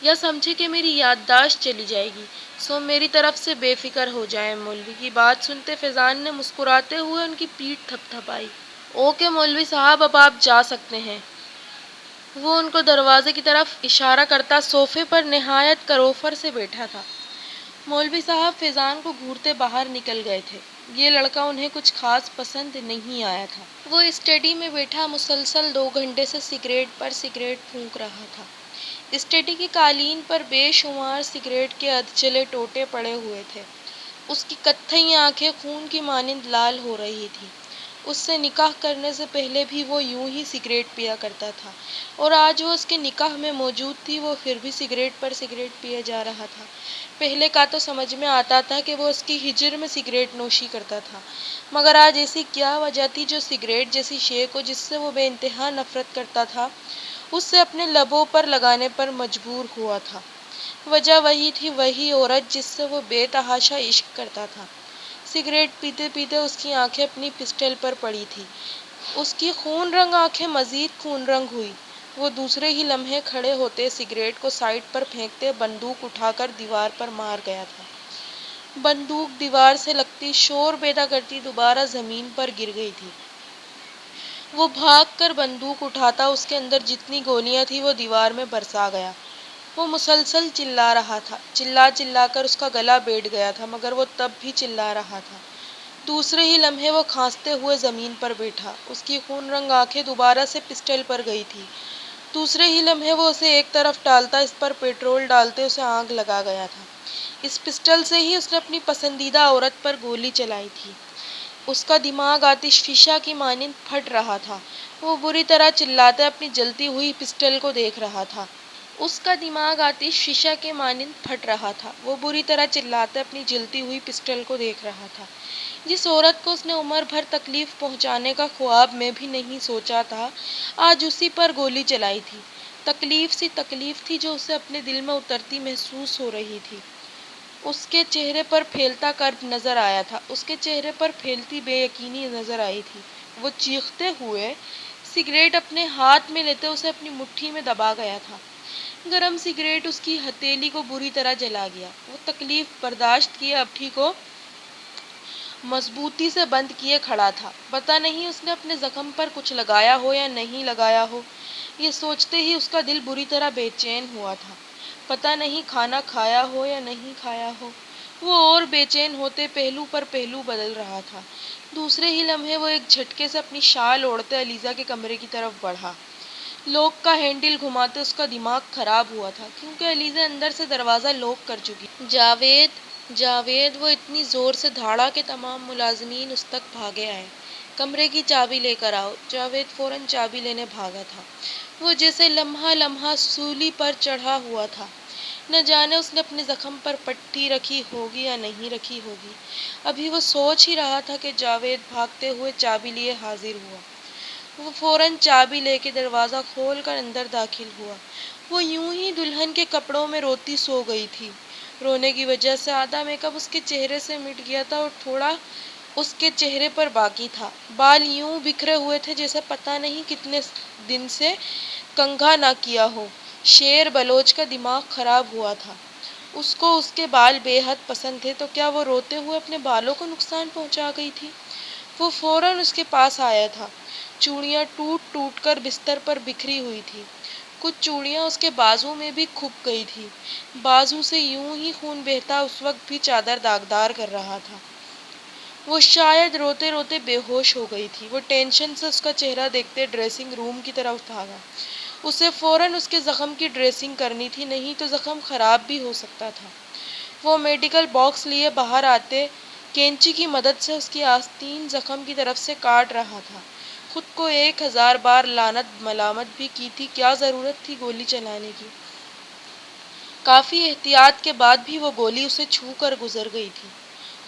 Speaker 1: یا سمجھے کہ میری یادداشت چلی جائے گی، سو میری طرف سے بے فکر ہو جائیں۔ مولوی کی بات سنتے فیضان نے مسکراتے ہوئے ان کی پیٹھ تھپتھپائی۔ اوکے مولوی صاحب، اب آپ جا سکتے ہیں۔ وہ ان کو دروازے کی طرف اشارہ کرتا صوفے پر نہایت کروفر سے بیٹھا تھا۔ مولوی صاحب فیضان کو گھورتے باہر نکل گئے تھے۔ یہ لڑکا انہیں کچھ خاص پسند نہیں آیا تھا۔ وہ اسٹڈی میں بیٹھا مسلسل 2 گھنٹے سے سگریٹ پر سگریٹ پھونک رہا تھا۔ اسٹڈی کی قالین پر بے شمار سگریٹ کے ادھچلے ٹوٹے پڑے ہوئے تھے۔ اس کی کتھئی آنکھیں خون کی مانند لال ہو رہی تھیں۔ اس سے نکاح کرنے سے پہلے بھی وہ یوں ہی سگریٹ پیا کرتا تھا، اور آج وہ اس کے نکاح میں موجود تھی، وہ پھر بھی سگریٹ پر سگریٹ پیے جا رہا تھا۔ پہلے کا تو سمجھ میں آتا تھا کہ وہ اس کی ہجر میں سگریٹ نوشی کرتا تھا، مگر آج ایسی کیا وجہ تھی جو سگریٹ جیسی شے کو، جس سے وہ بے انتہا نفرت کرتا تھا، اس سے اپنے لبوں پر لگانے پر مجبور ہوا تھا؟ وجہ وہی تھی، وہی عورت جس سے وہ بے تحاشا عشق کرتا تھا۔ سگریٹ پیتے پیتے اس کی آنکھیں اپنی پسٹل پر پڑی تھی۔ اس کی خون رنگ آنکھیں مزید خون رنگ ہوئی۔ وہ دوسرے ہی لمحے کھڑے ہوتے، سگریٹ کو سائیڈ پر پھینکتے، بندوق اٹھا کر دیوار پر مار گیا تھا۔ بندوق دیوار سے لگتی، شور پیدا کرتی، دوبارہ زمین پر گر گئی تھی۔ وہ بھاگ کر بندوق اٹھاتا، اس کے اندر جتنی گولیاں تھیں وہ دیوار میں برسا گیا۔ وہ مسلسل چلا رہا تھا، چلا چلا کر اس کا گلا بیٹھ گیا تھا، مگر وہ تب بھی چلا رہا تھا۔ دوسرے ہی لمحے وہ کھانستے ہوئے زمین پر بیٹھا، اس کی خون رنگ آنکھیں دوبارہ سے پسٹل پر گئی تھی۔ دوسرے ہی لمحے وہ اسے ایک طرف ڈالتا، اس پر پیٹرول ڈالتے اسے آگ لگا گیا تھا۔ اس پسٹل سے ہی اس نے اپنی پسندیدہ عورت پر گولی چلائی تھی۔ اس کا دماغ آتش فشاں کی مانند پھٹ رہا تھا۔ وہ بری طرح چلاتے اپنی جلتی ہوئی پسٹل کو دیکھ رہا تھا۔ اس کا دماغ آتش فشاں کے مانند پھٹ رہا تھا۔ وہ بری طرح چلاتے اپنی جلتی ہوئی پسٹل کو دیکھ رہا تھا۔ جس عورت کو اس نے عمر بھر تکلیف پہنچانے کا خواب میں بھی نہیں سوچا تھا، آج اسی پر گولی چلائی تھی۔ تکلیف سی تکلیف تھی جو اسے اپنے دل میں اترتی محسوس ہو رہی تھی۔ اس کے چہرے پر پھیلتا کرب نظر آیا تھا، اس کے چہرے پر پھیلتی بے یقینی نظر آئی تھی۔ وہ چیختے ہوئے سگریٹ اپنے ہاتھ میں لیتے اسے اپنی مٹھی میں دبا گیا تھا۔ گرم سگریٹ اس کی ہتھیلی کو بری طرح جلا گیا۔ وہ تکلیف برداشت کیے اپٹھی کو مضبوطی سے بند کیے کھڑا تھا۔ پتہ نہیں اس نے اپنے زخم پر کچھ لگایا ہو یا نہیں لگایا ہو، یہ سوچتے ہی اس کا دل بری طرح بے چین ہوا تھا۔ پتہ نہیں کھانا کھایا ہو یا نہیں کھایا ہو۔ وہ اور بے چین ہوتے پہلو پر پہلو بدل رہا تھا۔ دوسرے ہی لمحے وہ ایک جھٹکے سے اپنی شال اوڑھتے علیزہ کے کمرے کی طرف بڑھا۔ لوک کا ہینڈل گھماتے اس کا دماغ خراب ہوا تھا، کیونکہ علیزہ اندر سے دروازہ لوک کر چکی۔ جاوید، جاوید! وہ اتنی زور سے دھاڑا کہ تمام ملازمین اس تک بھاگے آئے۔ کمرے کی چابی لے کر آؤ۔ جاوید فوراً چابی لینے بھاگا تھا۔ وہ جیسے لمحہ لمحہ سولی پر چڑھا ہوا تھا۔ نہ جانے اس نے اپنے زخم پر پٹی رکھی ہوگی یا نہیں رکھی ہوگی۔ ابھی وہ سوچ ہی رہا تھا کہ جاوید بھاگتے ہوئے چابی لیے حاضر ہوا۔ وہ فوراً چابی لے کے دروازہ کھول کر اندر داخل ہوا۔ وہ یوں ہی دلہن کے کپڑوں میں روتی سو گئی تھی۔ رونے کی وجہ سے آدھا میک اپ اس کے چہرے سے مٹ گیا تھا اور تھوڑا اس کے چہرے پر باقی تھا۔ بال یوں بکھرے ہوئے تھے جیسے پتہ نہیں کتنے دن سے
Speaker 2: کنگھا نہ کیا ہو۔ شیر بلوچ کا دماغ خراب ہوا تھا۔ اس کو اس کے بال بے حد پسند تھے، تو کیا وہ روتے ہوئے اپنے بالوں کو نقصان پہنچا گئی تھی؟ وہ فوراً اس کے پاس آیا تھا۔ چوڑیاں ٹوٹ ٹوٹ کر بستر پر بکھری ہوئی تھی۔ کچھ چوڑیاں اس کے بازو میں بھی کھپ گئی تھی۔ بازو سے یوں ہی خون بہتا اس وقت بھی چادر داغدار کر رہا تھا۔ وہ شاید روتے روتے بے ہوش ہو گئی تھی۔ وہ ٹینشن سے اس کا چہرہ دیکھتے ڈریسنگ روم کی طرف بھاگا۔ اسے فوراً اس کے زخم کی ڈریسنگ کرنی تھی، نہیں تو زخم خراب بھی ہو سکتا تھا۔ وہ میڈیکل باکس لیے باہر آتے کینچی کی مدد سے اس کی آستین زخم کی طرف سے کاٹ رہا تھا۔ خود کو 1000 بار لعنت ملامت بھی کی تھی، کیا ضرورت تھی گولی چلانے کی؟ کافی احتیاط کے بعد بھی وہ گولی اسے چھو کر گزر گئی تھی۔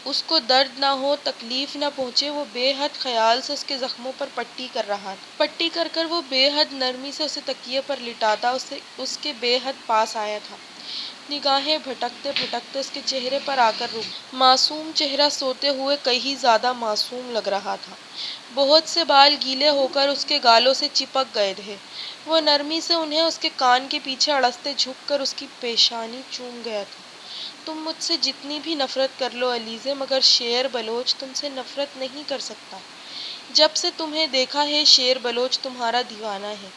Speaker 2: اس کو درد نہ ہو، تکلیف نہ پہنچے، وہ بے حد خیال سے اس کے زخموں پر پٹی کر رہا تھا۔ پٹی کر کر وہ بے حد نرمی سے اسے تکیے پر لٹاتا اس کے بے حد پاس آیا تھا۔ نگاہیں بھٹکتے بھٹکتے اس کے چہرے پر آ کر رک۔ معصوم چہرہ سوتے ہوئے کہیں زیادہ معصوم لگ رہا تھا۔ بہت سے بال گیلے ہو کر اس کے گالوں سے چپک گئے تھے۔ وہ نرمی سے انہیں اس کے کان کے پیچھے اڑستے جھک کر اس کی پیشانی چوم گیا تھا۔ تم مجھ سے جتنی بھی نفرت کر لو علیزے، مگر شیر بلوچ تم سے نفرت نہیں کر سکتا۔ جب سے تمہیں دیکھا ہے شیر بلوچ تمہارا دیوانہ ہے۔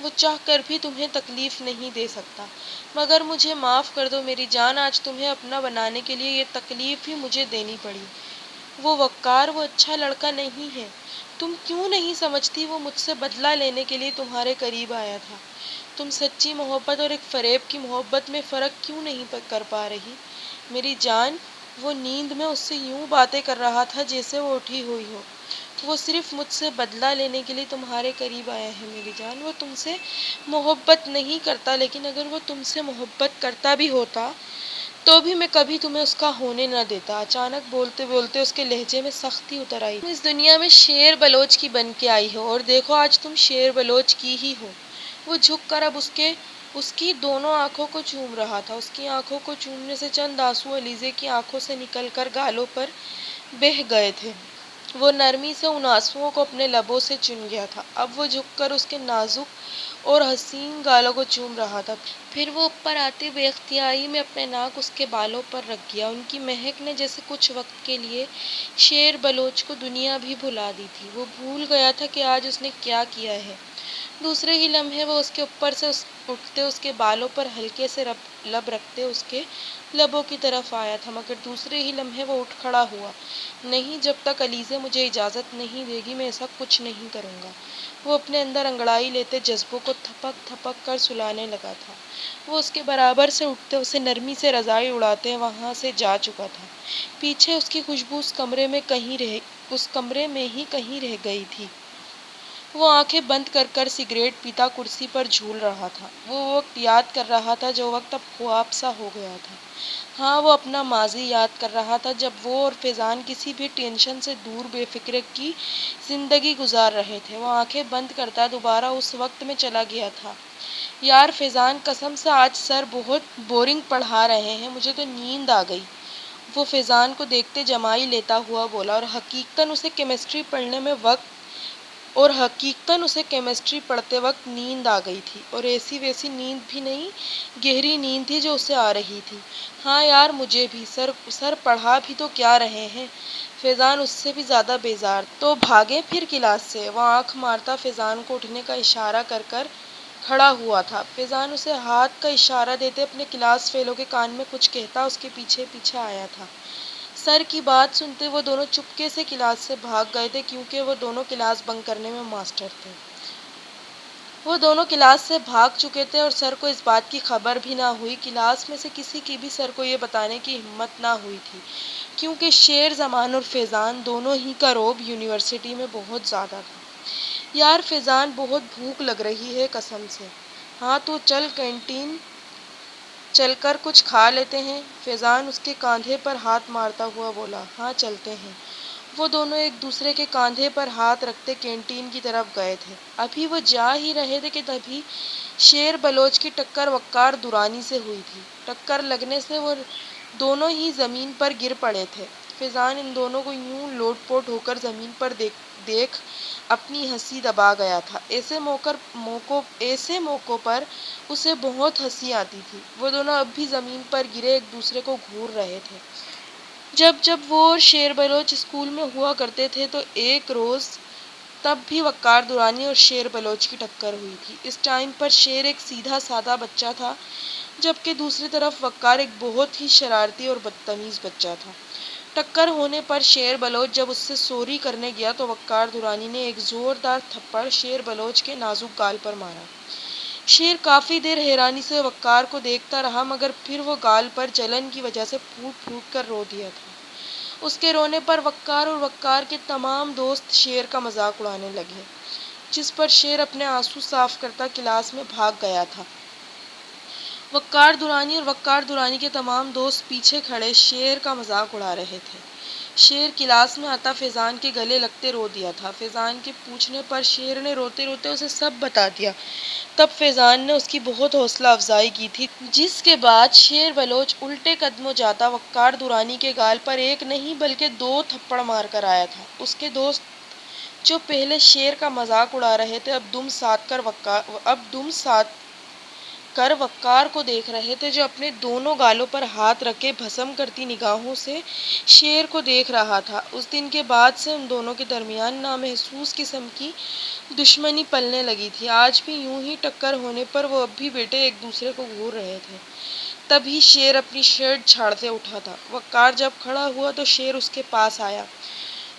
Speaker 2: وہ چاہ کر بھی تمہیں تکلیف نہیں دے سکتا۔ مگر مجھے معاف کر دو میری جان، آج تمہیں اپنا بنانے کے لیے یہ تکلیف بھی مجھے دینی پڑی۔ وہ وقار، وہ اچھا لڑکا نہیں ہے۔ تم کیوں نہیں سمجھتی وہ مجھ سے بدلہ لینے کے لیے تمہارے قریب آیا تھا؟ تم سچی محبت اور ایک فریب کی محبت میں فرق کیوں نہیں کر پا رہی؟ میری جان، وہ نیند میں اس سے یوں باتیں کر رہا تھا جیسے وہ اٹھی ہوئی ہو۔ وہ صرف مجھ سے بدلہ لینے کے لیے تمہارے قریب آیا ہے میری جان۔ وہ تم سے محبت نہیں کرتا، لیکن اگر وہ تم سے محبت کرتا بھی ہوتا تو بھی میں کبھی تمہیں اس کا ہونے نہ دیتا۔ اچانک بولتے بولتے اس کے لہجے میں سختی اتر آئی۔ تم اس دنیا میں شیر بلوچ کی بن کے آئی ہو، اور دیکھو آج تم شیر بلوچ کی ہی ہو۔ وہ جھک کر اب اس کی دونوں آنکھوں کو چوم رہا تھا۔ اس کی آنکھوں کو چومنے سے چند آنسو علیزے کی آنکھوں سے نکل کر گالوں پر بہہ گئے تھے۔ وہ نرمی سے ان آنسوؤں کو اپنے لبوں سے چن گیا تھا۔ اب وہ جھک کر اس کے نازک اور حسین گالوں کو چوم رہا تھا۔ پھر وہ اوپر آتے بے اختیاری میں اپنے ناک اس کے بالوں پر رکھ گیا۔ ان کی مہک نے جیسے کچھ وقت کے لیے شیر بلوچ کو دنیا بھی بھلا دی تھی۔ وہ بھول گیا تھا کہ آج اس نے کیا کیا ہے۔ دوسرے ہی لمحے وہ اس کے اوپر سے اٹھتے اس کے بالوں پر ہلکے سے لب رکھتے اس کے لبوں کی طرف آیا تھا، مگر دوسرے ہی لمحے وہ اٹھ کھڑا ہوا۔ نہیں، جب تک علیزے مجھے اجازت نہیں دے گی میں ایسا کچھ نہیں کروں گا۔ وہ اپنے اندر انگڑائی لیتے جذبوں کو تھپک تھپک کر سلانے لگا تھا۔ وہ اس کے برابر سے اٹھتے اسے نرمی سے رضائی اڑاتے وہاں سے جا چکا تھا۔ پیچھے اس کی خوشبو اس کمرے میں ہی کہیں رہ گئی تھی۔ وہ آنکھیں بند کر کر سگریٹ پیتا کرسی پر جھول رہا تھا۔ وہ وقت یاد کر رہا تھا جو وقت اب خواب سا ہو گیا تھا۔ ہاں، وہ اپنا ماضی یاد کر رہا تھا جب وہ اور فیضان کسی بھی ٹینشن سے دور بے فکر کی زندگی گزار رہے تھے۔ وہ آنکھیں بند کرتا دوبارہ اس وقت میں چلا گیا تھا۔ یار فیضان، قسم سے آج سر بہت بورنگ پڑھا رہے ہیں، مجھے تو نیند آ گئی۔ وہ فیضان کو دیکھتے جمائی لیتا ہوا بولا، اور حقیقتاً اسے کیمسٹری پڑھتے وقت نیند آ گئی تھی، اور ایسی ویسی نیند بھی نہیں، گہری نیند تھی جو اسے آ رہی تھی۔ ہاں یار، مجھے بھی سر پڑھا بھی تو کیا رہے ہیں۔ فیضان اس سے بھی زیادہ بیزار تھا۔ تو بھاگے پھر کلاس سے؟ وہ آنکھ مارتا فیضان کو اٹھنے کا اشارہ کر کر کھڑا ہوا تھا۔ فیضان اسے ہاتھ کا اشارہ دیتے اپنے کلاس فیلو کے کان میں کچھ کہتا اس کے پیچھے پیچھے آیا تھا۔ سر کی بات سنتے وہ دونوں چپکے سے کلاس سے بھاگ گئے تھے، کیونکہ وہ دونوں کلاس بنک کرنے میں ماسٹر تھے۔ وہ دونوں کلاس سے بھاگ چکے تھے اور سر کو اس بات کی خبر بھی نہ ہوئی۔ کلاس میں سے کسی کی بھی سر کو یہ بتانے کی ہمت نہ ہوئی تھی، کیونکہ شیر زمان اور فیضان دونوں ہی کا رعب یونیورسٹی میں بہت زیادہ تھا۔ یار فیضان، بہت بھوک لگ رہی ہے قسم سے۔ ہاں تو چل کینٹین چل کر کچھ کھا لیتے ہیں۔ فیضان اس کے کاندھے پر ہاتھ مارتا ہوا بولا۔ ہاں چلتے ہیں۔ وہ دونوں ایک دوسرے کے کاندھے پر ہاتھ رکھتے کینٹین کی طرف گئے تھے۔ ابھی وہ جا ہی رہے تھے کہ تبھی شیر بلوچ کی ٹکر وقار درانی سے ہوئی تھی۔ ٹکر لگنے سے وہ دونوں ہی زمین پر گر پڑے تھے۔ فیضان ان دونوں کو یوں لوٹ پوٹ ہو کر زمین پر دیکھ اپنی ہنسی دبا گیا تھا۔ ایسے موقعوں پر اسے بہت ہنسی آتی تھی۔ وہ دونوں اب بھی زمین پر گرے ایک دوسرے کو گھور رہے تھے۔ جب وہ اور شیر بلوچ اسکول میں ہوا کرتے تھے تو ایک روز تب بھی وقار درانی اور شیر بلوچ کی ٹکر ہوئی تھی۔ اس ٹائم پر شیر ایک سیدھا سادہ بچہ تھا، جبکہ دوسری طرف وقار ایک بہت ہی شرارتی اور بدتمیز بچہ تھا۔ ٹکر ہونے پر شیر بلوچ جب اس سے سوری کرنے گیا تو وقار درانی نے ایک زوردار تھپڑ شیر بلوچ کے نازک گال پر مارا۔ شیر کافی دیر حیرانی سے وقار کو دیکھتا رہا، مگر پھر وہ گال پر جلن کی وجہ سے پھوٹ پھوٹ کر رو دیا تھا۔ اس کے رونے پر وقار اور وقار کے تمام دوست شیر کا مذاق اڑانے لگے، جس پر شیر اپنے آنسو صاف کرتا کلاس میں بھاگ گیا تھا۔ وقار درانی اور وقار درانی کے تمام دوست پیچھے کھڑے شیر کا مذاق اڑا رہے تھے۔ شیر کلاس میں آتا فیضان کے گلے لگتے رو دیا تھا۔ فیضان کے پوچھنے پر شیر نے روتے روتے اسے سب بتا دیا۔ تب فیضان نے اس کی بہت حوصلہ افزائی کی تھی، جس کے بعد شیر بلوچ الٹے قدموں جاتا وقار درانی کے گال پر ایک نہیں بلکہ 2 تھپڑ مار کر آیا تھا۔ اس کے دوست جو پہلے شیر کا مذاق اڑا رہے تھے اب دم ساتھ کر وقار کو دیکھ رہے تھے، جو اپنے دونوں گالوں پر ہاتھ رکھے بھسم کرتی نگاہوں سے شیر کو دیکھ رہا تھا۔ اس دن کے بعد سے ان دونوں کے درمیان نامحسوس قسم کی دشمنی پلنے لگی تھی۔ آج بھی یوں ہی ٹکر ہونے پر وہ اب بھی بیٹے ایک دوسرے کو گھور رہے تھے۔ تبھی شیر اپنی شرٹ جھاڑتے اٹھا تھا۔ وقار جب کھڑا ہوا تو شیر اس کے پاس آیا۔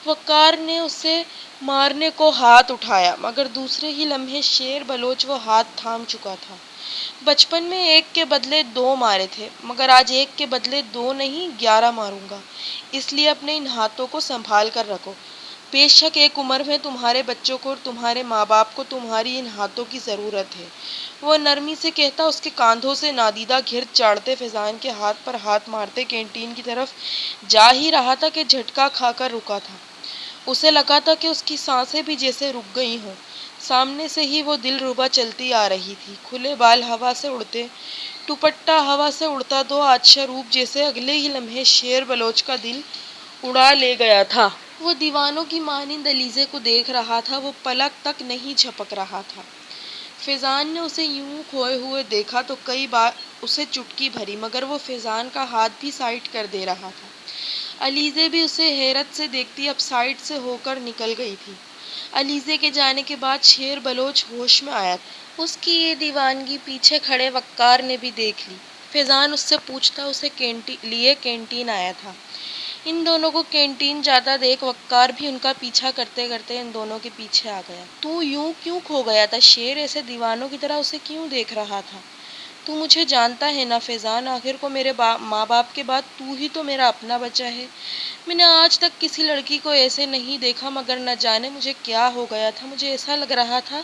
Speaker 2: وقار نے اسے مارنے کو ہاتھ اٹھایا، مگر دوسرے ہی لمحے شیر بلوچ وہ ہاتھ تھام چکا تھا۔ بچپن میں 1 کے بدلے 2 مارے تھے، مگر آج 1 کے بدلے 2 نہیں 11 ماروں گا، اس لیے اپنے ان ہاتھوں کو سنبھال کر رکھو۔ بے شک ایک عمر میں تمہارے بچوں کو اور تمہارے ماں باپ کو تمہاری ان ہاتھوں کی ضرورت ہے، وہ نرمی سے کہتا اس کے کاندھوں سے نادیدہ گھر چاڑتے فیضان کے ہاتھ پر ہاتھ مارتے کینٹین کی طرف جا ہی رہا تھا کہ جھٹکا کھا کر رکا تھا۔ اسے لگا تھا کہ اس کی سانسیں بھی جیسے رک گئی ہوں۔ سامنے سے ہی وہ دل ربا چلتی آ رہی تھی، کھلے بال ہوا سے اڑتے، دوپٹہ ہوا سے اڑتا 2 عطشہ روپ جیسے اگلے ہی لمحے شیر بلوچ کا دل اڑا لے گیا تھا۔ وہ دیوانوں کی مانند علیزے کو دیکھ رہا تھا، وہ پلک تک نہیں جھپک رہا تھا۔ فیضان نے اسے یوں کھوئے ہوئے دیکھا تو کئی بار اسے چٹکی بھری، مگر وہ فیضان کا ہاتھ بھی سائڈ کر دے رہا تھا۔ علیزے بھی اسے حیرت سے دیکھتی اب سائڈ سے ہو کر نکل گئی تھی۔ علیزے کے جانے کے بعد شیر بلوچ ہوش میں آیا تھا۔ اس کی یہ دیوانگی پیچھے کھڑے وقار نے بھی دیکھ لی۔ فیضان اس سے پوچھتا اسے کینٹین آیا تھا۔ ان دونوں کو کینٹین جاتا دیکھ وقار بھی ان کا پیچھا کرتے کرتے ان دونوں کے پیچھے آ گیا۔ تو یوں کیوں کھو گیا تھا شیر؟ ایسے دیوانوں کی طرح اسے کیوں دیکھ رہا تھا؟ تو مجھے جانتا ہے نا فیضان، آخر کو میرے ماں باپ کے بعد تو ہی تو میرا اپنا بچہ ہے۔ میں نے آج تک کسی لڑکی کو ایسے نہیں دیکھا، مگر نہ جانے مجھے کیا ہو گیا تھا، مجھے ایسا لگ رہا تھا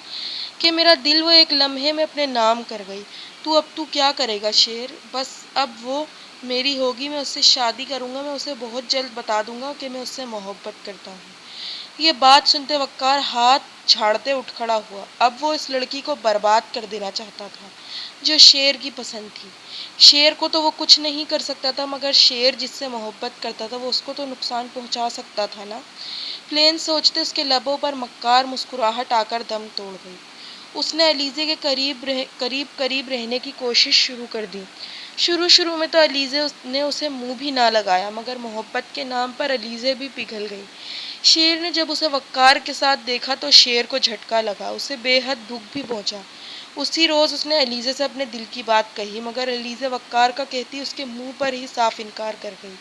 Speaker 2: کہ میرا دل وہ ایک لمحے میں اپنے نام کر گئی۔ اب تو کیا کرے گا شیر؟ بس اب وہ میری ہوگی، میں اس سے شادی کروں گا، میں اسے بہت جلد بتا دوں گا کہ میں اس سے محبت کرتا ہوں۔ یہ بات سنتے وقار ہاتھ جھاڑتے اٹھ کھڑا ہوا۔ اب وہ اس لڑکی کو برباد کر دینا چاہتا تھا جو شیر کی پسند تھی۔ شیر کو تو وہ کچھ نہیں کر سکتا تھا، مگر شیر جس سے محبت کرتا تھا وہ اس کو تو نقصان پہنچا سکتا تھا نا۔ پلین سوچتے اس کے لبوں پر مکار مسکراہٹ آ کر دم توڑ گئی۔ اس نے علیزے کے قریب رہنے کی کوشش شروع کر دی۔ شروع میں تو علیزے نے اسے منہ بھی نہ لگایا، مگر محبت کے نام پر علیزے بھی پگھل گئی۔ شیر نے جب اسے وقار کے ساتھ دیکھا تو شیر کو جھٹکا لگا، اسے بے حد دکھ بھی پہنچا۔ اسی روز اس نے علیزے سے اپنے دل کی بات کہی، مگر علیزے وقار کا کہتی اس کے منہ پر ہی صاف انکار کر گئی۔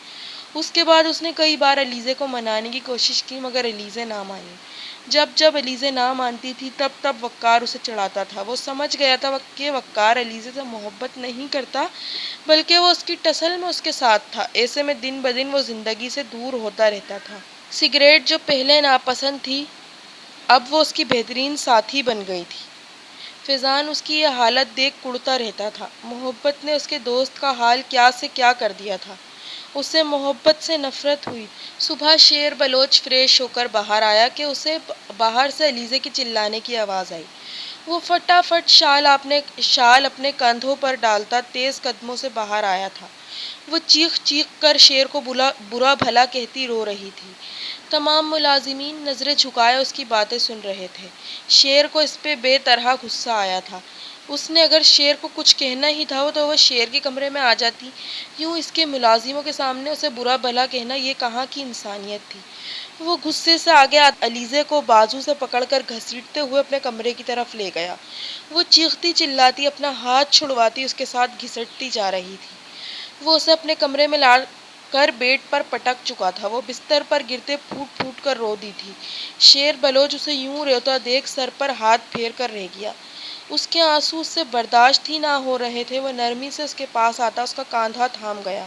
Speaker 2: اس کے بعد اس نے کئی بار علیزے کو منانے کی کوشش کی، مگر علیزے نہ مانی۔ جب علیزے نہ مانتی تھی تب وقار اسے چڑھاتا تھا۔ وہ سمجھ گیا تھا کہ وقار علیزے سے محبت نہیں کرتا، بلکہ وہ اس کی ٹسل میں اس کے ساتھ تھا۔ ایسے میں دن بدن وہ زندگی سے دور ہوتا رہتا تھا۔ سگریٹ جو پہلے ناپسند تھی اب وہ اس کی بہترین ساتھی بن گئی تھی۔ فیضان اس کی یہ حالت دیکھ کڑتا رہتا تھا۔ محبت نے اس کے دوست کا حال کیا سے کیا کر دیا تھا۔ اسے محبت سے نفرت ہوئی۔ صبح شیر بلوچ فریش ہو کر باہر آیا کہ اسے باہر سے علیزے کی چلانے کی آواز آئی۔ وہ فٹافٹ شال اپنے کندھوں پر ڈالتا تیز قدموں سے باہر آیا تھا۔ وہ چیخ چیخ کر شیر کو برا بھلا کہتی رو رہی تھی۔ تمام ملازمین نظریں جھکائے اس کی باتیں سن رہے تھے۔ شیر کو اس پہ بے طرح غصہ آیا تھا۔ اس نے اگر شیر کو کچھ کہنا ہی تھا تو وہ شیر کے کمرے میں آ جاتی، یوں اس کے ملازموں کے سامنے اسے برا بھلا کہنا یہ کہاں کی انسانیت تھی۔ وہ غصے سے آگے علیزے کو بازو سے پکڑ کر گھسیٹتے ہوئے اپنے کمرے کی طرف لے گیا۔ وہ چیختی چلاتی اپنا ہاتھ چھڑواتی اس کے ساتھ گھسٹتی جا رہی تھی۔ وہ اسے اپنے کمرے میں لا کر بیڈ پر پٹک چکا تھا۔ وہ بستر پر گرتے پھوٹ پھوٹ کر رو دی تھی۔ شیر بلوچ اسے یوں روتا دیکھ سر پر ہاتھ پھیر کر رہ گیا۔ اس کے آنسو اس سے برداشت ہی نہ ہو رہے تھے۔ وہ نرمی سے اس کے پاس آتا اس کا کاندھا تھام گیا۔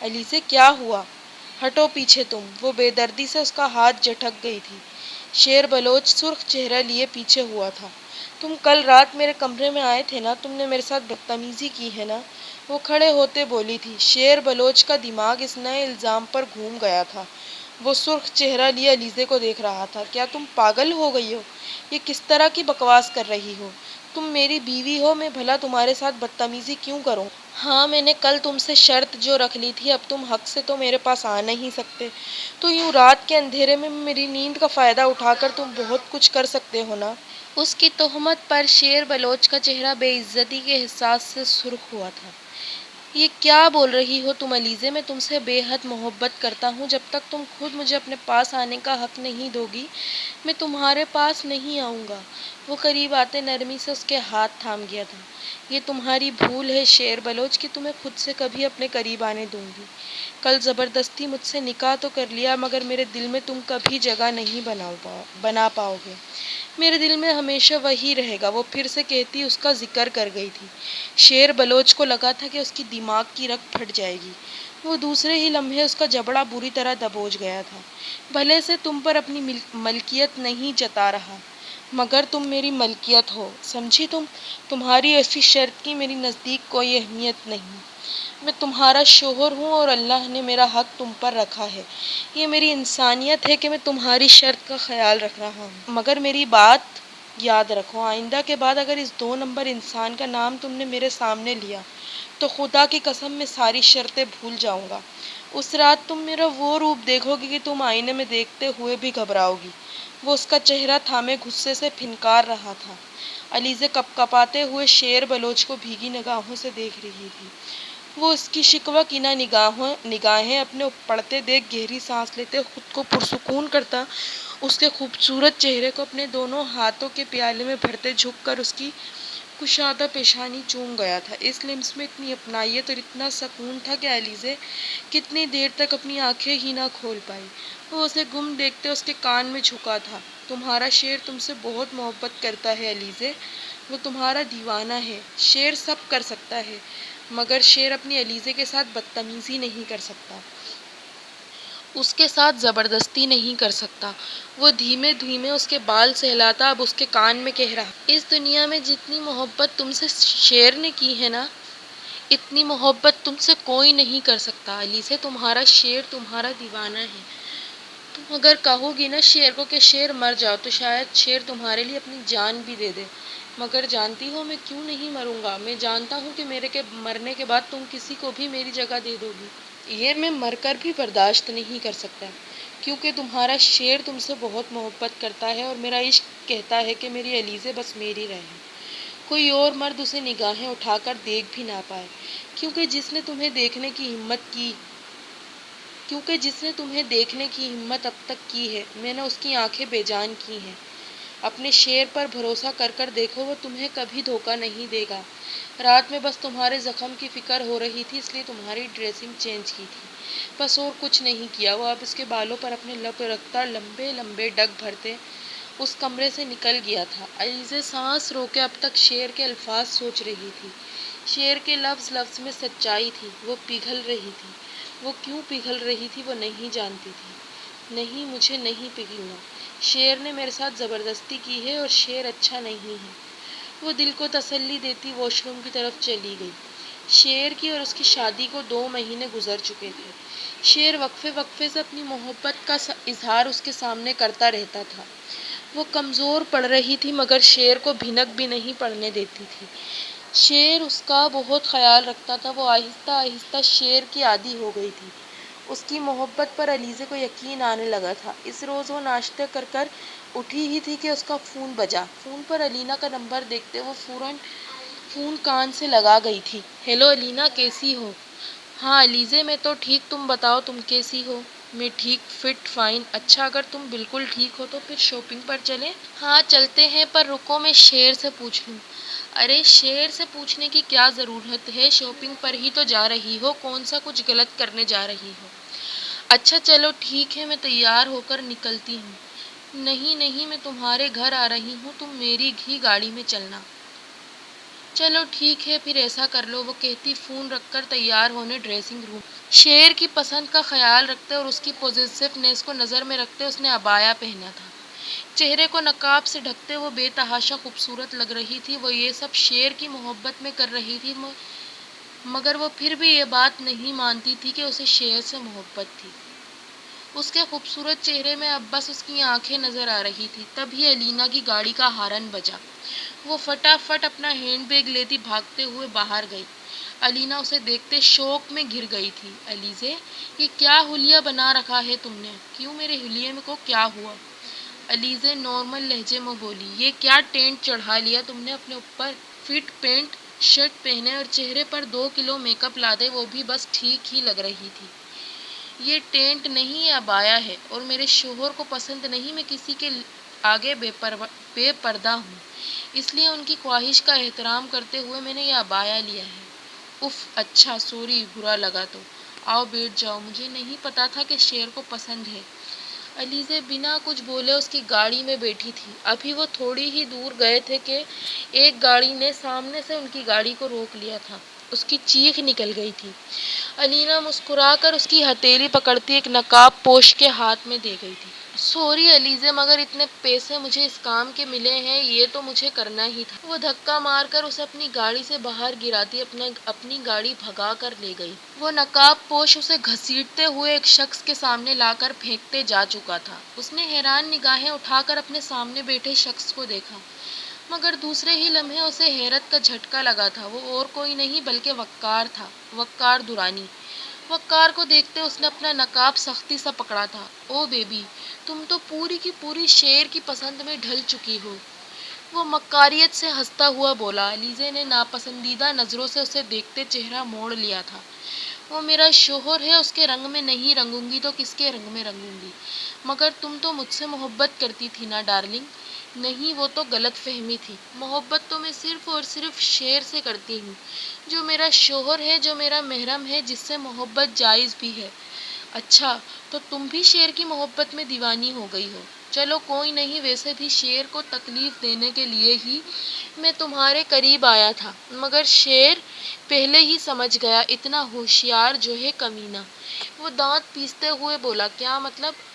Speaker 2: علیزے کیا ہوا؟ ہٹو پیچھے تم۔ وہ بے دردی سے اس کا ہاتھ جھٹک گئی تھی۔ شیر بلوچ سرخ چہرہ لیے پیچھے ہوا تھا۔ تم کل رات میرے کمرے میں آئے تھے نا، تم نے میرے ساتھ بدتمیزی کی ہے نا؟ وہ کھڑے ہوتے بولی تھی۔ شیر بلوچ کا دماغ اس نئے الزام پر گھوم گیا تھا۔ وہ سرخ چہرہ لیے علیزے کو دیکھ رہا تھا۔ کیا تم پاگل ہو گئی ہو؟ یہ کس طرح کی بکواس کر رہی ہو؟ تم میری بیوی ہو، میں بھلا تمہارے ساتھ بدتمیزی کیوں کروں؟ ہاں میں نے کل تم سے شرط جو رکھ لی تھی، اب تم حق سے تو میرے پاس آ نہیں سکتے، تو یوں رات کے اندھیرے میں میری نیند کا فائدہ اٹھا کر تم بہت کچھ کر سکتے ہو نا؟ اس کی تہمت پر شیر بلوچ کا چہرہ بے عزتی کے احساس سے سرخ ہوا تھا۔ یہ کیا بول رہی ہو تم علیزے؟ میں تم سے بے حد محبت کرتا ہوں۔ جب تک تم خود مجھے اپنے پاس آنے کا حق نہیں دو گی، میں تمہارے پاس نہیں آؤں گا۔ وہ قریب آتے نرمی سے اس کے ہاتھ تھام گیا تھا۔ یہ تمہاری بھول ہے شیر بلوچ کہ تمہیں خود سے کبھی اپنے قریب آنے دوں گی۔ کل زبردستی مجھ سے نکاح تو کر لیا، مگر میرے دل میں تم کبھی جگہ نہیں بنا پاؤ گے۔ میرے دل میں ہمیشہ وہی رہے گا۔ وہ پھر سے کہتی اس کا ذکر کر گئی تھی۔ شیر بلوچ کو لگا تھا کہ اس کی دماغ کی رگ پھٹ جائے گی۔ وہ دوسرے ہی لمحے اس کا جبڑا بری طرح دبوچ گیا تھا۔ بھلے سے تم پر اپنی ملکیت نہیں جتا رہا، مگر تم میری ملکیت ہو، سمجھی تم؟ تمہاری ایسی شرط کی میری نزدیک کوئی اہمیت نہیں۔ میں تمہارا شوہر ہوں اور اللہ نے میرا حق تم پر رکھا ہے۔ یہ میری انسانیت ہے کہ میں تمہاری شرط کا خیال رکھ رہا ہوں۔ مگر میری بات یاد رکھو، آئندہ کے بعد اگر اس 2 نمبر انسان کا نام تم نے میرے سامنے لیا تو خدا کی قسم میں ساری شرطیں بھول جاؤں گا۔ اس رات تم میرا وہ روپ دیکھو گی کہ تم آئینے میں دیکھتے ہوئے بھی گھبراؤ گی۔ وہ اس کا چہرہ تھامے غصے سے پھنکار رہا تھا۔ علیزے کپ کپاتے ہوئے شیر بلوچ کو بھیگی نگاہوں سے دیکھ رہی تھی۔ وہ اس کی شکوہ کینہ نگاہیں اپنے پڑتے دیکھ گہری سانس لیتے خود کو پرسکون کرتا اس کے خوبصورت چہرے کو اپنے دونوں ہاتھوں کے پیالے میں بھرتے جھک کر اس کی کشادہ پیشانی چوم گیا تھا۔ اس لمس میں اتنی اپنائیت اور اتنا سکون تھا کہ علیزے کتنی دیر تک اپنی آنکھیں ہی نہ کھول پائی۔ وہ اسے گم دیکھتے اس کے کان میں جھکا تھا۔ تمہارا شیر تم سے بہت محبت کرتا ہے علیزے، وہ تمہارا دیوانہ ہے۔ شیر سب کر سکتا ہے، مگر شیر اپنی علیزے کے ساتھ بدتمیزی نہیں کر سکتا، اس کے ساتھ زبردستی نہیں کر سکتا۔ وہ دھیمے دھیمے اس کے بال سہلاتا اب اس کے کان میں کہہ رہا، اس دنیا میں جتنی محبت تم سے شیر نے کی ہے نا، اتنی محبت تم سے کوئی نہیں کر سکتا علیزے۔ تمہارا شیر تمہارا دیوانہ ہے۔ تم اگر کہو گی نا شیر کو کہ شیر مر جاؤ تو شاید شیر تمہارے لیے اپنی جان بھی دے دے، مگر جانتی ہو میں کیوں نہیں مروں گا؟ میں جانتا ہوں کہ میرے مرنے کے بعد تم کسی کو بھی میری جگہ دے دو گی۔ یہ میں مر کر بھی برداشت نہیں کر سکتا، کیونکہ تمہارا شیر تم سے بہت محبت کرتا ہے اور میرا عشق کہتا ہے کہ میری علیزے بس میری رہے، کوئی اور مرد اسے نگاہیں اٹھا کر دیکھ بھی نہ پائے، کیونکہ جس نے تمہیں دیکھنے کی ہمت اب تک کی ہے، میں نے اس کی آنکھیں بے جان کی ہیں۔ اپنے شیر پر بھروسہ کر کر دیکھو، وہ تمہیں کبھی دھوکہ نہیں دے گا۔ رات میں بس تمہارے زخم کی فکر ہو رہی تھی، اس لیے تمہاری ڈریسنگ چینج کی تھی، بس اور کچھ نہیں کیا۔ وہ اب اس کے بالوں پر اپنے لب رکھتا لمبے لمبے ڈگ بھرتے اس کمرے سے نکل گیا تھا۔ علیزے سانس روکے اب تک شیر کے الفاظ سوچ رہی تھی۔ شیر کے لفظ لفظ میں سچائی تھی، وہ پگھل رہی تھی۔ وہ کیوں پگھل رہی تھی وہ نہیں جانتی تھی۔ نہیں، مجھے نہیں پگھلنا، شیر نے میرے ساتھ زبردستی کی ہے اور شیر اچھا نہیں ہے۔ وہ دل کو تسلی دیتی واش روم کی طرف چلی گئی۔ شیر کی اور اس کی شادی کو 2 مہینے گزر چکے تھے۔ شیر وقفے وقفے سے اپنی محبت کا اظہار اس کے سامنے کرتا رہتا تھا۔ وہ کمزور پڑ رہی تھی مگر شیر کو بھنک بھی نہیں پڑنے دیتی تھی۔ شیر اس کا بہت خیال رکھتا تھا۔ وہ آہستہ آہستہ شیر کی عادی ہو گئی تھی۔ اس کی محبت پر علیزے کو یقین آنے لگا تھا۔ اس روز وہ ناشتہ کر کر اٹھی ہی تھی کہ اس کا فون بجا۔ فون پر علینا کا نمبر دیکھتے وہ فوراً فون کان سے لگا گئی تھی۔ ہیلو علینا، کیسی ہو؟ ہاں علیزے، میں تو ٹھیک، تم بتاؤ تم کیسی ہو؟ میں ٹھیک، فٹ، فائن۔ اچھا، اگر تم بالکل ٹھیک ہو تو پھر شاپنگ پر چلیں؟ ہاں چلتے ہیں، پر رکو میں شیر سے پوچھ لوں۔ ارے شیر سے پوچھنے کی کیا ضرورت ہے، شاپنگ پر ہی تو جا رہی ہو، کون سا کچھ غلط کرنے جا رہی ہو؟ اچھا چلو ٹھیک ہے، میں تیار ہو کر نکلتی ہوں۔ نہیں نہیں، میں تمہارے گھر آ رہی ہوں، تم میری ہی گاڑی میں چلنا۔ چلو ٹھیک ہے، پھر ایسا کر لو، وہ کہتی فون رکھ کر تیار ہونے ڈریسنگ روم۔ شیر کی پسند کا خیال رکھتے اور اس کی پوزیسونیس کو نظر میں رکھتے اس نے عبایا پہنا تھا۔ چہرے کو نقاب سے ڈھکتے وہ بے تحاشا خوبصورت لگ رہی تھی۔ وہ یہ سب شیر کی محبت میں کر رہی تھی، مگر وہ پھر بھی یہ بات نہیں مانتی تھی کہ اسے شیر سے محبت تھی۔ اس کے خوبصورت چہرے میں اب بس اس کی آنکھیں نظر آ رہی تھی۔ تبھی علینا کی گاڑی کا ہارن بجا۔ وہ فٹافٹ اپنا ہینڈ بیگ لیتی بھاگتے ہوئے باہر گئی۔ علینا اسے دیکھتے شوق میں گر گئی تھی۔ علیزے، یہ کیا حلیہ بنا رکھا ہے تم نے؟ کیوں، میرے حلیے کو کیا ہوا؟ علیزے نارمل لہجے میں بولی، یہ کیا ٹینٹ چڑھا لیا تم نے اپنے اوپر؟ فٹ پینٹ شرٹ پہنے اور چہرے پر 2 کلو میک اپ لادے، وہ بھی بس ٹھیک ہی لگ رہی تھی۔ یہ ٹینٹ نہیں، یہ عبایا ہے، اور میرے شوہر کو پسند نہیں، میں کسی کے آگے بے پردہ ہوں، اس لیے ان کی خواہش کا احترام کرتے ہوئے میں نے یہ عبایا لیا ہے۔ اف، اچھا، سوری، برا لگا تو۔ آؤ بیٹھ جاؤ، مجھے نہیں پتا تھا کہ شیر کو پسند ہے۔ علیزے بنا کچھ بولے اس کی گاڑی میں بیٹھی تھی۔ ابھی وہ تھوڑی ہی دور گئے تھے کہ ایک گاڑی نے سامنے سے ان کی گاڑی کو روک لیا تھا۔ اس کی چیخ نکل گئی تھی۔ علینا مسکرا کر اس کی ہتھیلی پکڑتی ایک نقاب پوش کے ہاتھ میں دے گئی تھی۔ سوری علیزے، مگر اتنے پیسے مجھے اس کام کے ملے ہیں، یہ تو مجھے کرنا ہی تھا۔ وہ دھکا مار کر اسے اپنی گاڑی سے باہر گراتی اپنی گاڑی بھگا کر لے گئی۔ وہ نقاب پوش اسے گھسیٹتے ہوئے ایک شخص کے سامنے لا کر پھینکتے جا چکا تھا۔ اس نے حیران نگاہیں اٹھا کر اپنے سامنے بیٹھے شخص کو دیکھا، مگر دوسرے ہی لمحے اسے حیرت کا جھٹکا لگا تھا۔ وہ اور کوئی نہیں بلکہ وقار تھا، وقار دورانی۔ وقار کو دیکھتے اس نے اپنا نقاب سختی سے پکڑا تھا۔ او بیبی، تم تو پوری کی پوری شیر کی پسند میں ڈھل چکی ہو، وہ مکاریت سے ہنستا ہوا بولا۔ علیزے نے ناپسندیدہ نظروں سے اسے دیکھتے چہرہ موڑ لیا تھا۔ وہ میرا شوہر ہے، اس کے رنگ میں نہیں رنگوں گی تو کس کے رنگ میں رنگوں گی؟ مگر تم تو مجھ سے محبت کرتی تھی نا ڈارلنگ؟ نہیں، وہ تو غلط فہمی تھی۔ محبت تو میں صرف اور صرف شیر سے کرتی ہوں، جو میرا شوہر ہے، جو میرا محرم ہے، جس سے محبت جائز بھی ہے۔ اچھا، تو تم بھی شیر کی محبت میں دیوانی ہو گئی ہو؟ چلو کوئی نہیں، ویسے بھی شیر کو تکلیف دینے کے لیے ہی میں تمہارے قریب آیا تھا، مگر شیر پہلے ہی سمجھ گیا، اتنا ہوشیار جو ہے کمینہ۔ وہ دانت پیستے ہوئے بولا، کیا مطلب؟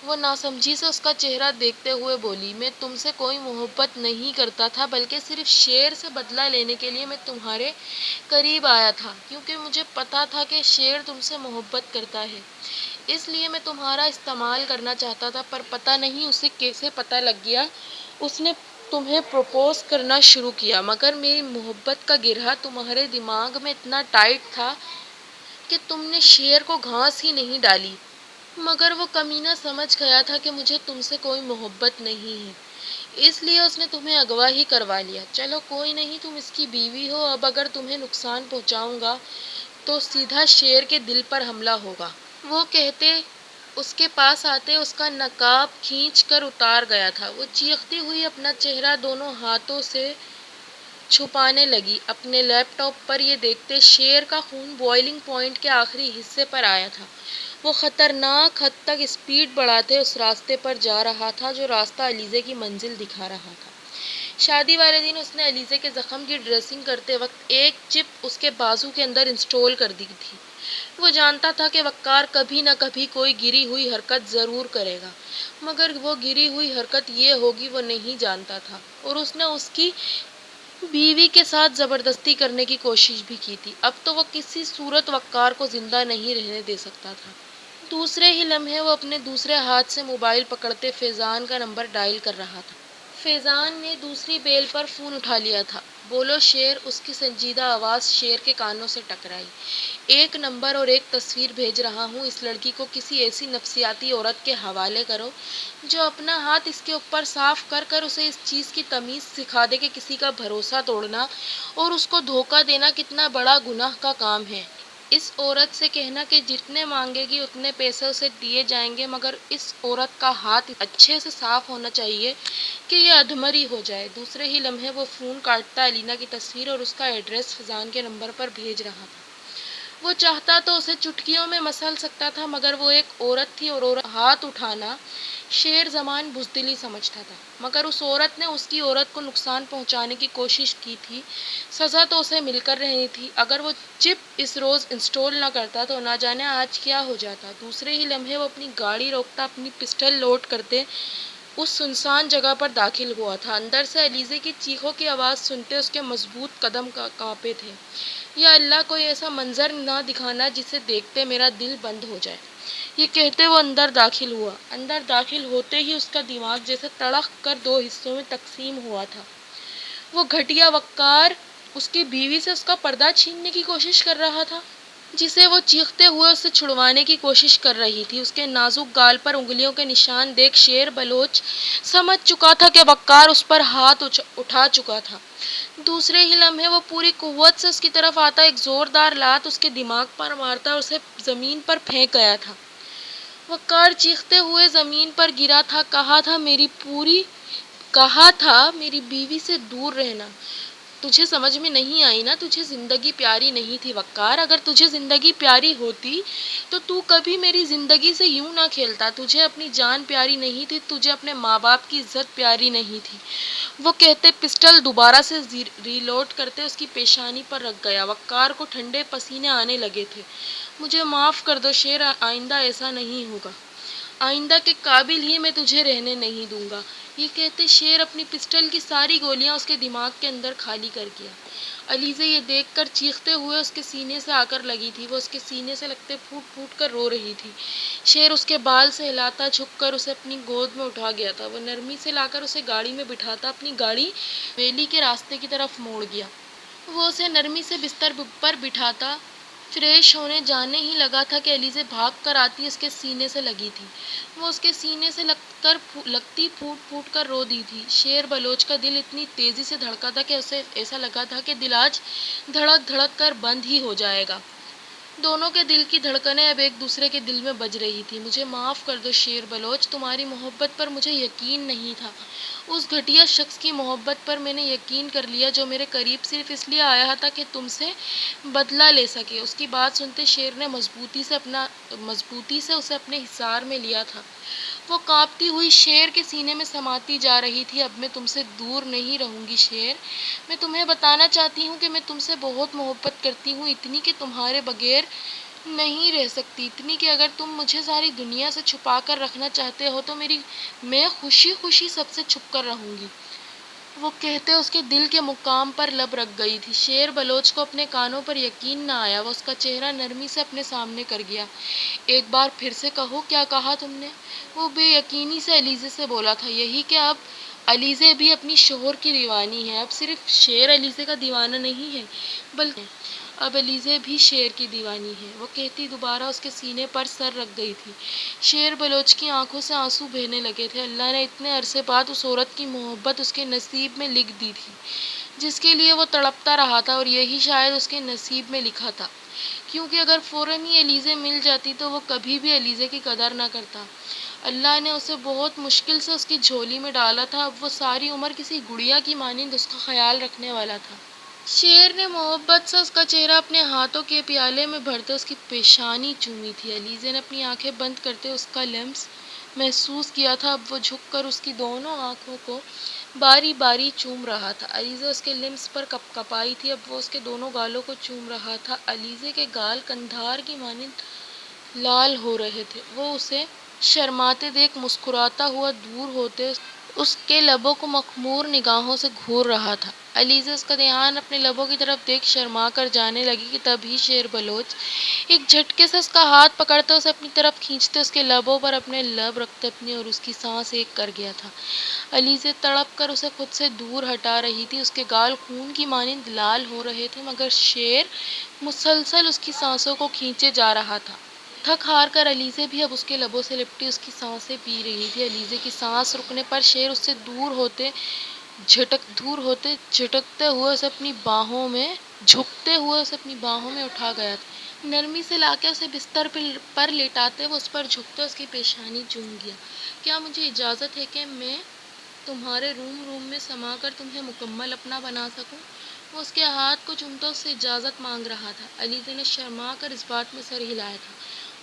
Speaker 2: وہ ناسمجھی سے اس کا چہرہ دیکھتے ہوئے بولی، میں تم سے کوئی محبت نہیں کرتا تھا، بلکہ صرف شیر سے بدلہ لینے کے لیے میں تمہارے قریب آیا تھا، کیونکہ مجھے پتا تھا کہ شیر تم سے محبت کرتا ہے، اس لیے میں تمہارا استعمال کرنا چاہتا تھا، پر پتہ نہیں اسے کیسے پتہ لگ گیا، اس نے تمہیں پروپوز کرنا شروع کیا، مگر میری محبت کا گرہ تمہارے دماغ میں اتنا ٹائٹ تھا کہ تم نے شیر کو گھانس ہی نہیں ڈالی، مگر وہ کمینہ سمجھ گیا تھا کہ مجھے تم سے کوئی محبت نہیں ہے، اس لیے اس نے تمہیں اغوا ہی کروا لیا۔ چلو کوئی نہیں، تم اس کی بیوی ہو، اب اگر تمہیں نقصان پہنچاؤں گا تو سیدھا شیر کے دل پر حملہ ہوگا۔ وہ کہتے اس کے پاس آتے اس کا نقاب کھینچ کر اتار گیا تھا۔ وہ چیختی ہوئی اپنا چہرہ دونوں ہاتھوں سے چھپانے لگی، اپنے لیپ ٹاپ پر یہ دیکھتے شیر کا خون بوائلنگ پوائنٹ کے آخری حصے پر آیا تھا۔ وہ خطرناک حد تک اسپیڈ بڑھاتے اس راستے پر جا رہا تھا جو راستہ علیزے کی منزل دکھا رہا تھا۔ شادی والے دن اس نے علیزے کے زخم کی ڈریسنگ کرتے وقت ایک چپ اس کے بازو کے اندر انسٹال کر دی تھی۔ وہ جانتا تھا کہ وقار کبھی نہ کبھی کوئی گری ہوئی حرکت ضرور کرے گا، مگر وہ گری ہوئی حرکت یہ ہوگی وہ نہیں جانتا تھا، اور اس نے اس کی بیوی کے ساتھ زبردستی کرنے کی کوشش بھی کی تھی۔ اب تو وہ کسی صورت وقار کو زندہ نہیں رہنے دے سکتا تھا۔ دوسرے ہی لمحے وہ اپنے دوسرے ہاتھ سے موبائل پکڑتے فیضان کا نمبر ڈائل کر رہا تھا۔ فیضان نے دوسری بیل پر فون اٹھا لیا تھا۔ بولو شیر، اس کی سنجیدہ آواز شیر کے کانوں سے ٹکرائی۔ ایک نمبر اور ایک تصویر بھیج رہا ہوں، اس لڑکی کو کسی ایسی نفسیاتی عورت کے حوالے کرو جو اپنا ہاتھ اس کے اوپر صاف کر کر اسے اس چیز کی تمیز سکھا دے کہ کسی کا بھروسہ توڑنا اور اس کو دھوکہ دینا کتنا بڑا گناہ کا کام ہے۔ اس عورت سے کہنا کہ جتنے مانگے گی اتنے پیسے اسے دیے جائیں گے، مگر اس عورت کا ہاتھ اچھے سے صاف ہونا چاہیے کہ یہ ادھمری ہو جائے۔ دوسرے ہی لمحے وہ فون کاٹتا الینا کی تصویر اور اس کا ایڈریس فیضان کے نمبر پر بھیج رہا تھا۔ وہ چاہتا تو اسے چٹکیوں میں مسل سکتا تھا، مگر وہ ایک عورت تھی اور ہاتھ اٹھانا شیر زمان بزدلی سمجھتا تھا۔ مگر اس عورت نے اس کی عورت کو نقصان پہنچانے کی کوشش کی تھی، سزا تو اسے مل کر رہنی تھی۔ اگر وہ چپ اس روز انسٹال نہ کرتا تو نہ جانے آج کیا ہو جاتا۔ دوسرے ہی لمحے وہ اپنی گاڑی روکتا اپنی پسٹل لوڈ کرتے اس سنسان جگہ پر داخل ہوا تھا۔ اندر سے علیزے کی چیخوں کی آواز سنتے اس کے مضبوط قدم کانپے تھے۔ یا اللہ، کوئی ایسا منظر نہ دکھانا جسے دیکھتے میرا دل بند ہو جائے۔ یہ کہتے وہ اندر داخل ہوا۔ اندر داخل ہوتے ہی اس کا دماغ جیسے تڑک کر دو حصوں میں تقسیم ہوا تھا۔ وہ گھٹیا وقار اس کی بیوی سے اس کا پردہ چھیننے کی کوشش کر رہا تھا، جسے وہ چیختے ہوئے اسے چھڑوانے کی کوشش کر رہی تھی۔ اس کے نازک گال پر انگلیوں کے نشان دیکھ شیر بلوچ سمجھ چکا تھا کہ وقار اس پر ہاتھ اٹھا چکا تھا۔ دوسرے ہی لمحے وہ پوری قوت سے اس کی طرف آتا ایک زوردار لات اس کے دماغ پر مارتا اور اسے زمین پر پھینک گیا تھا۔ وقار چیختے ہوئے زمین پر گرا تھا۔ کہا تھا میری بیوی سے دور رہنا۔ تجھے سمجھ میں نہیں آئی نا؟ تجھے زندگی پیاری نہیں تھی وقار۔ اگر تجھے زندگی پیاری ہوتی تو کبھی میری زندگی سے یوں نہ کھیلتا۔ تجھے اپنی جان پیاری نہیں تھی، تجھے اپنے ماں باپ کی عزت پیاری نہیں تھی۔ وہ کہتے پسٹل دوبارہ سے ریلوڈ کرتے اس کی پیشانی پر رکھ گیا۔ وقار کو ٹھنڈے پسینے آنے لگے تھے۔ مجھے معاف کر دو شیر، آئندہ ایسا نہیں ہوگا۔ آئندہ کے قابل ہی میں تجھے رہنے نہیں دوں گا۔ یہ کہتے شیر اپنی پسٹل کی ساری گولیاں اس کے دماغ کے اندر خالی کر گیا۔ علیزے یہ دیکھ کر چیختے ہوئے اس کے سینے سے آ کر لگی تھی۔ وہ اس کے سینے سے لگتے پھوٹ پھوٹ کر رو رہی تھی۔ شیر اس کے بال سے ہلاتا جھک کر اسے اپنی گود میں اٹھا گیا تھا۔ وہ نرمی سے لا کر اسے گاڑی میں بٹھاتا اپنی گاڑی ویلی کے راستے کی طرف موڑ گیا۔ وہ اسے نرمی سے بستر پر بٹھاتا فریش ہونے جانے ہی لگا تھا کہ علیزے بھاگ کر آتی اس کے سینے سے لگی تھی۔ وہ اس کے سینے سے لگتی پھوٹ پھوٹ کر رو دی تھی۔ شیر بلوچ کا دل اتنی تیزی سے دھڑکا تھا کہ اسے ایسا لگا تھا کہ دل آج دھڑک دھڑک کر بند ہی ہو جائے گا۔ دونوں کے دل کی دھڑکنیں اب ایک دوسرے کے دل میں بج رہی تھی۔ مجھے معاف کر دو شیر بلوچ، تمہاری محبت پر مجھے یقین نہیں تھا۔ اس گھٹیا شخص کی محبت پر میں نے یقین کر لیا جو میرے قریب صرف اس لیے آیا تھا کہ تم سے بدلہ لے سکے۔ اس کی بات سنتے شیر نے مضبوطی سے اسے اپنے حصار میں لیا تھا۔ وہ کانپتی ہوئی شیر کے سینے میں سماتی جا رہی تھی۔ اب میں تم سے دور نہیں رہوں گی شیر، میں تمہیں بتانا چاہتی ہوں کہ میں تم سے بہت محبت کرتی ہوں، اتنی کہ تمہارے بغیر نہیں رہ سکتی، اتنی کہ اگر تم مجھے ساری دنیا سے چھپا کر رکھنا چاہتے ہو تو میں خوشی خوشی سب سے چھپ کر رہوں گی۔ وہ کہتے اس کے دل کے مقام پر لب رکھ گئی تھی۔ شیر بلوچ کو اپنے کانوں پر یقین نہ آیا۔ وہ اس کا چہرہ نرمی سے اپنے سامنے کر گیا۔ ایک بار پھر سے کہو، کیا کہا تم نے؟ وہ بے یقینی سے علیزے سے بولا تھا۔ یہی کہ اب علیزے بھی اپنی شوہر کی دیوانی ہے۔ اب صرف شیر علیزے کا دیوانہ نہیں ہے، بلکہ اب علیزے بھی شیر کی دیوانی ہے۔ وہ کہتی دوبارہ اس کے سینے پر سر رکھ گئی تھی۔ شیر بلوچ کی آنکھوں سے آنسو بہنے لگے تھے۔ اللہ نے اتنے عرصے بعد اس عورت کی محبت اس کے نصیب میں لکھ دی تھی جس کے لیے وہ تڑپتا رہا تھا، اور یہی شاید اس کے نصیب میں لکھا تھا، کیونکہ اگر فوراً ہی علیزے مل جاتی تو وہ کبھی بھی علیزے کی قدر نہ کرتا۔ اللہ نے اسے بہت مشکل سے اس کی جھولی میں ڈالا تھا۔ اب وہ ساری عمر کسی گڑیا کی مانند اس کا خیال رکھنے والا تھا۔ شیر نے محبت سے اس کا چہرہ اپنے ہاتھوں کے پیالے میں بھرتے اس کی پیشانی چومی تھی۔ علیزے نے اپنی آنکھیں بند کرتے اس کا لمس محسوس کیا تھا۔ اب وہ جھک کر اس کی دونوں آنکھوں کو باری باری چوم رہا تھا۔ علیزہ اس کے لمس پر کپ کپائی تھی۔ اب وہ اس کے دونوں گالوں کو چوم رہا تھا۔ علیزے کے گال قندھار کی مانند لال ہو رہے تھے۔ وہ اسے شرماتے دیکھ مسکراتا ہوا دور ہوتے اس کے لبوں کو مخمور نگاہوں سے گھور رہا تھا۔ علیزہ اس کا دھیان اپنے لبوں کی طرف دیکھ شرما کر جانے لگی کہ تبھی شیر بلوچ ایک جھٹکے سے اس کا ہاتھ پکڑتے اسے اپنی طرف کھینچتے اس کے لبوں پر اپنے لب رکھتے اپنی اور اس کی سانس ایک کر گیا تھا۔ علیزہ تڑپ کر اسے خود سے دور ہٹا رہی تھی، اس کے گال خون کی مانند لال ہو رہے تھے، مگر شیر مسلسل اس کی سانسوں کو کھینچے جا رہا تھا۔ تھک ہار کر علیزہ بھی اب اس کے لبوں سے لپٹی اس کی سانسیں پی رہی تھی۔ علیزہ کی سانس رکنے پر شیر اس سے دور ہوتے جھٹکتے ہوئے اسے اپنی باہوں میں اٹھا گیا تھا۔ نرمی سے لا کے اسے بستر پر لیٹاتے وہ اس پر جھکتے اس کی پیشانی چوم گیا۔ کیا مجھے اجازت ہے کہ میں تمہارے روم میں سما کر تمہیں مکمل اپنا بنا سکوں؟ وہ اس کے ہاتھ کو چومتا اس سے اجازت مانگ رہا تھا۔ علیزہ نے شرما کر اس بات میں سر ہلایا تھا۔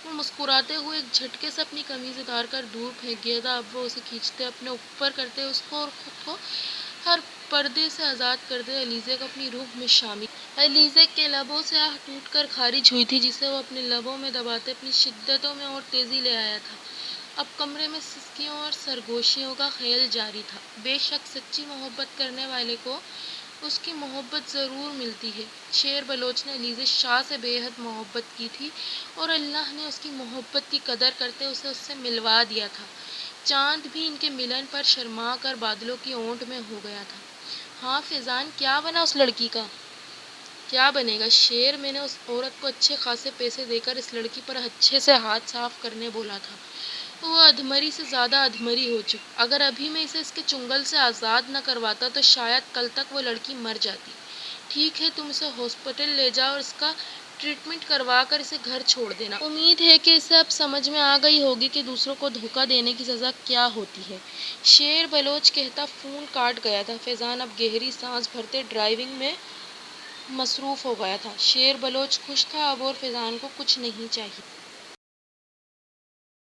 Speaker 2: وہ مسکراتے ہوئے ایک جھٹکے سے اپنی قمیض اتار کر دور پھینک گیا تھا۔ اب وہ اسے کھینچتے اپنے اوپر کرتے اس کو اور خود کو ہر پردے سے آزاد کرتے علیزہ کو اپنی روح میں شامل۔ علیزہ کے لبوں سے آہ ٹوٹ کر خارج ہوئی تھی جسے وہ اپنے لبوں میں دباتے اپنی شدتوں میں اور تیزی لے آیا تھا۔ اب کمرے میں سسکیوں اور سرگوشیوں کا کھیل جاری تھا۔ بے شک سچی محبت کرنے والے کو اس کی محبت ضرور ملتی ہے۔ شیر بلوچ نے علیزہ شاہ سے بے حد محبت کی تھی اور اللہ نے اس کی محبت کی قدر کرتے اسے اس سے ملوا دیا تھا۔ چاند بھی ان کے ملن پر شرما کر بادلوں کی اونٹ میں ہو گیا تھا۔ ہاں فیضان، کیا بنا اس لڑکی کا؟ کیا بنے گا شیر، میں نے اس عورت کو اچھے خاصے پیسے دے کر اس لڑکی پر اچھے سے ہاتھ صاف کرنے بولا تھا۔ وہ ادھمری سے زیادہ ادھمری ہو چکی۔ اگر ابھی میں اسے اس کے چنگل سے آزاد نہ کرواتا تو شاید کل تک وہ لڑکی مر جاتی۔ ٹھیک ہے، تم اسے ہاسپٹل لے جاؤ اور اس کا ٹریٹمنٹ کروا کر اسے گھر چھوڑ دینا۔ امید ہے کہ اسے اب سمجھ میں آ گئی ہوگی کہ دوسروں کو دھوکہ دینے کی سزا کیا ہوتی ہے۔ شیر بلوچ کہتا فون کاٹ گیا تھا۔ فیضان اب گہری سانس بھرتے ڈرائیونگ میں مصروف ہو گیا تھا۔ شیر بلوچ خوش تھا اب اور فیضان کو کچھ نہیں چاہیے۔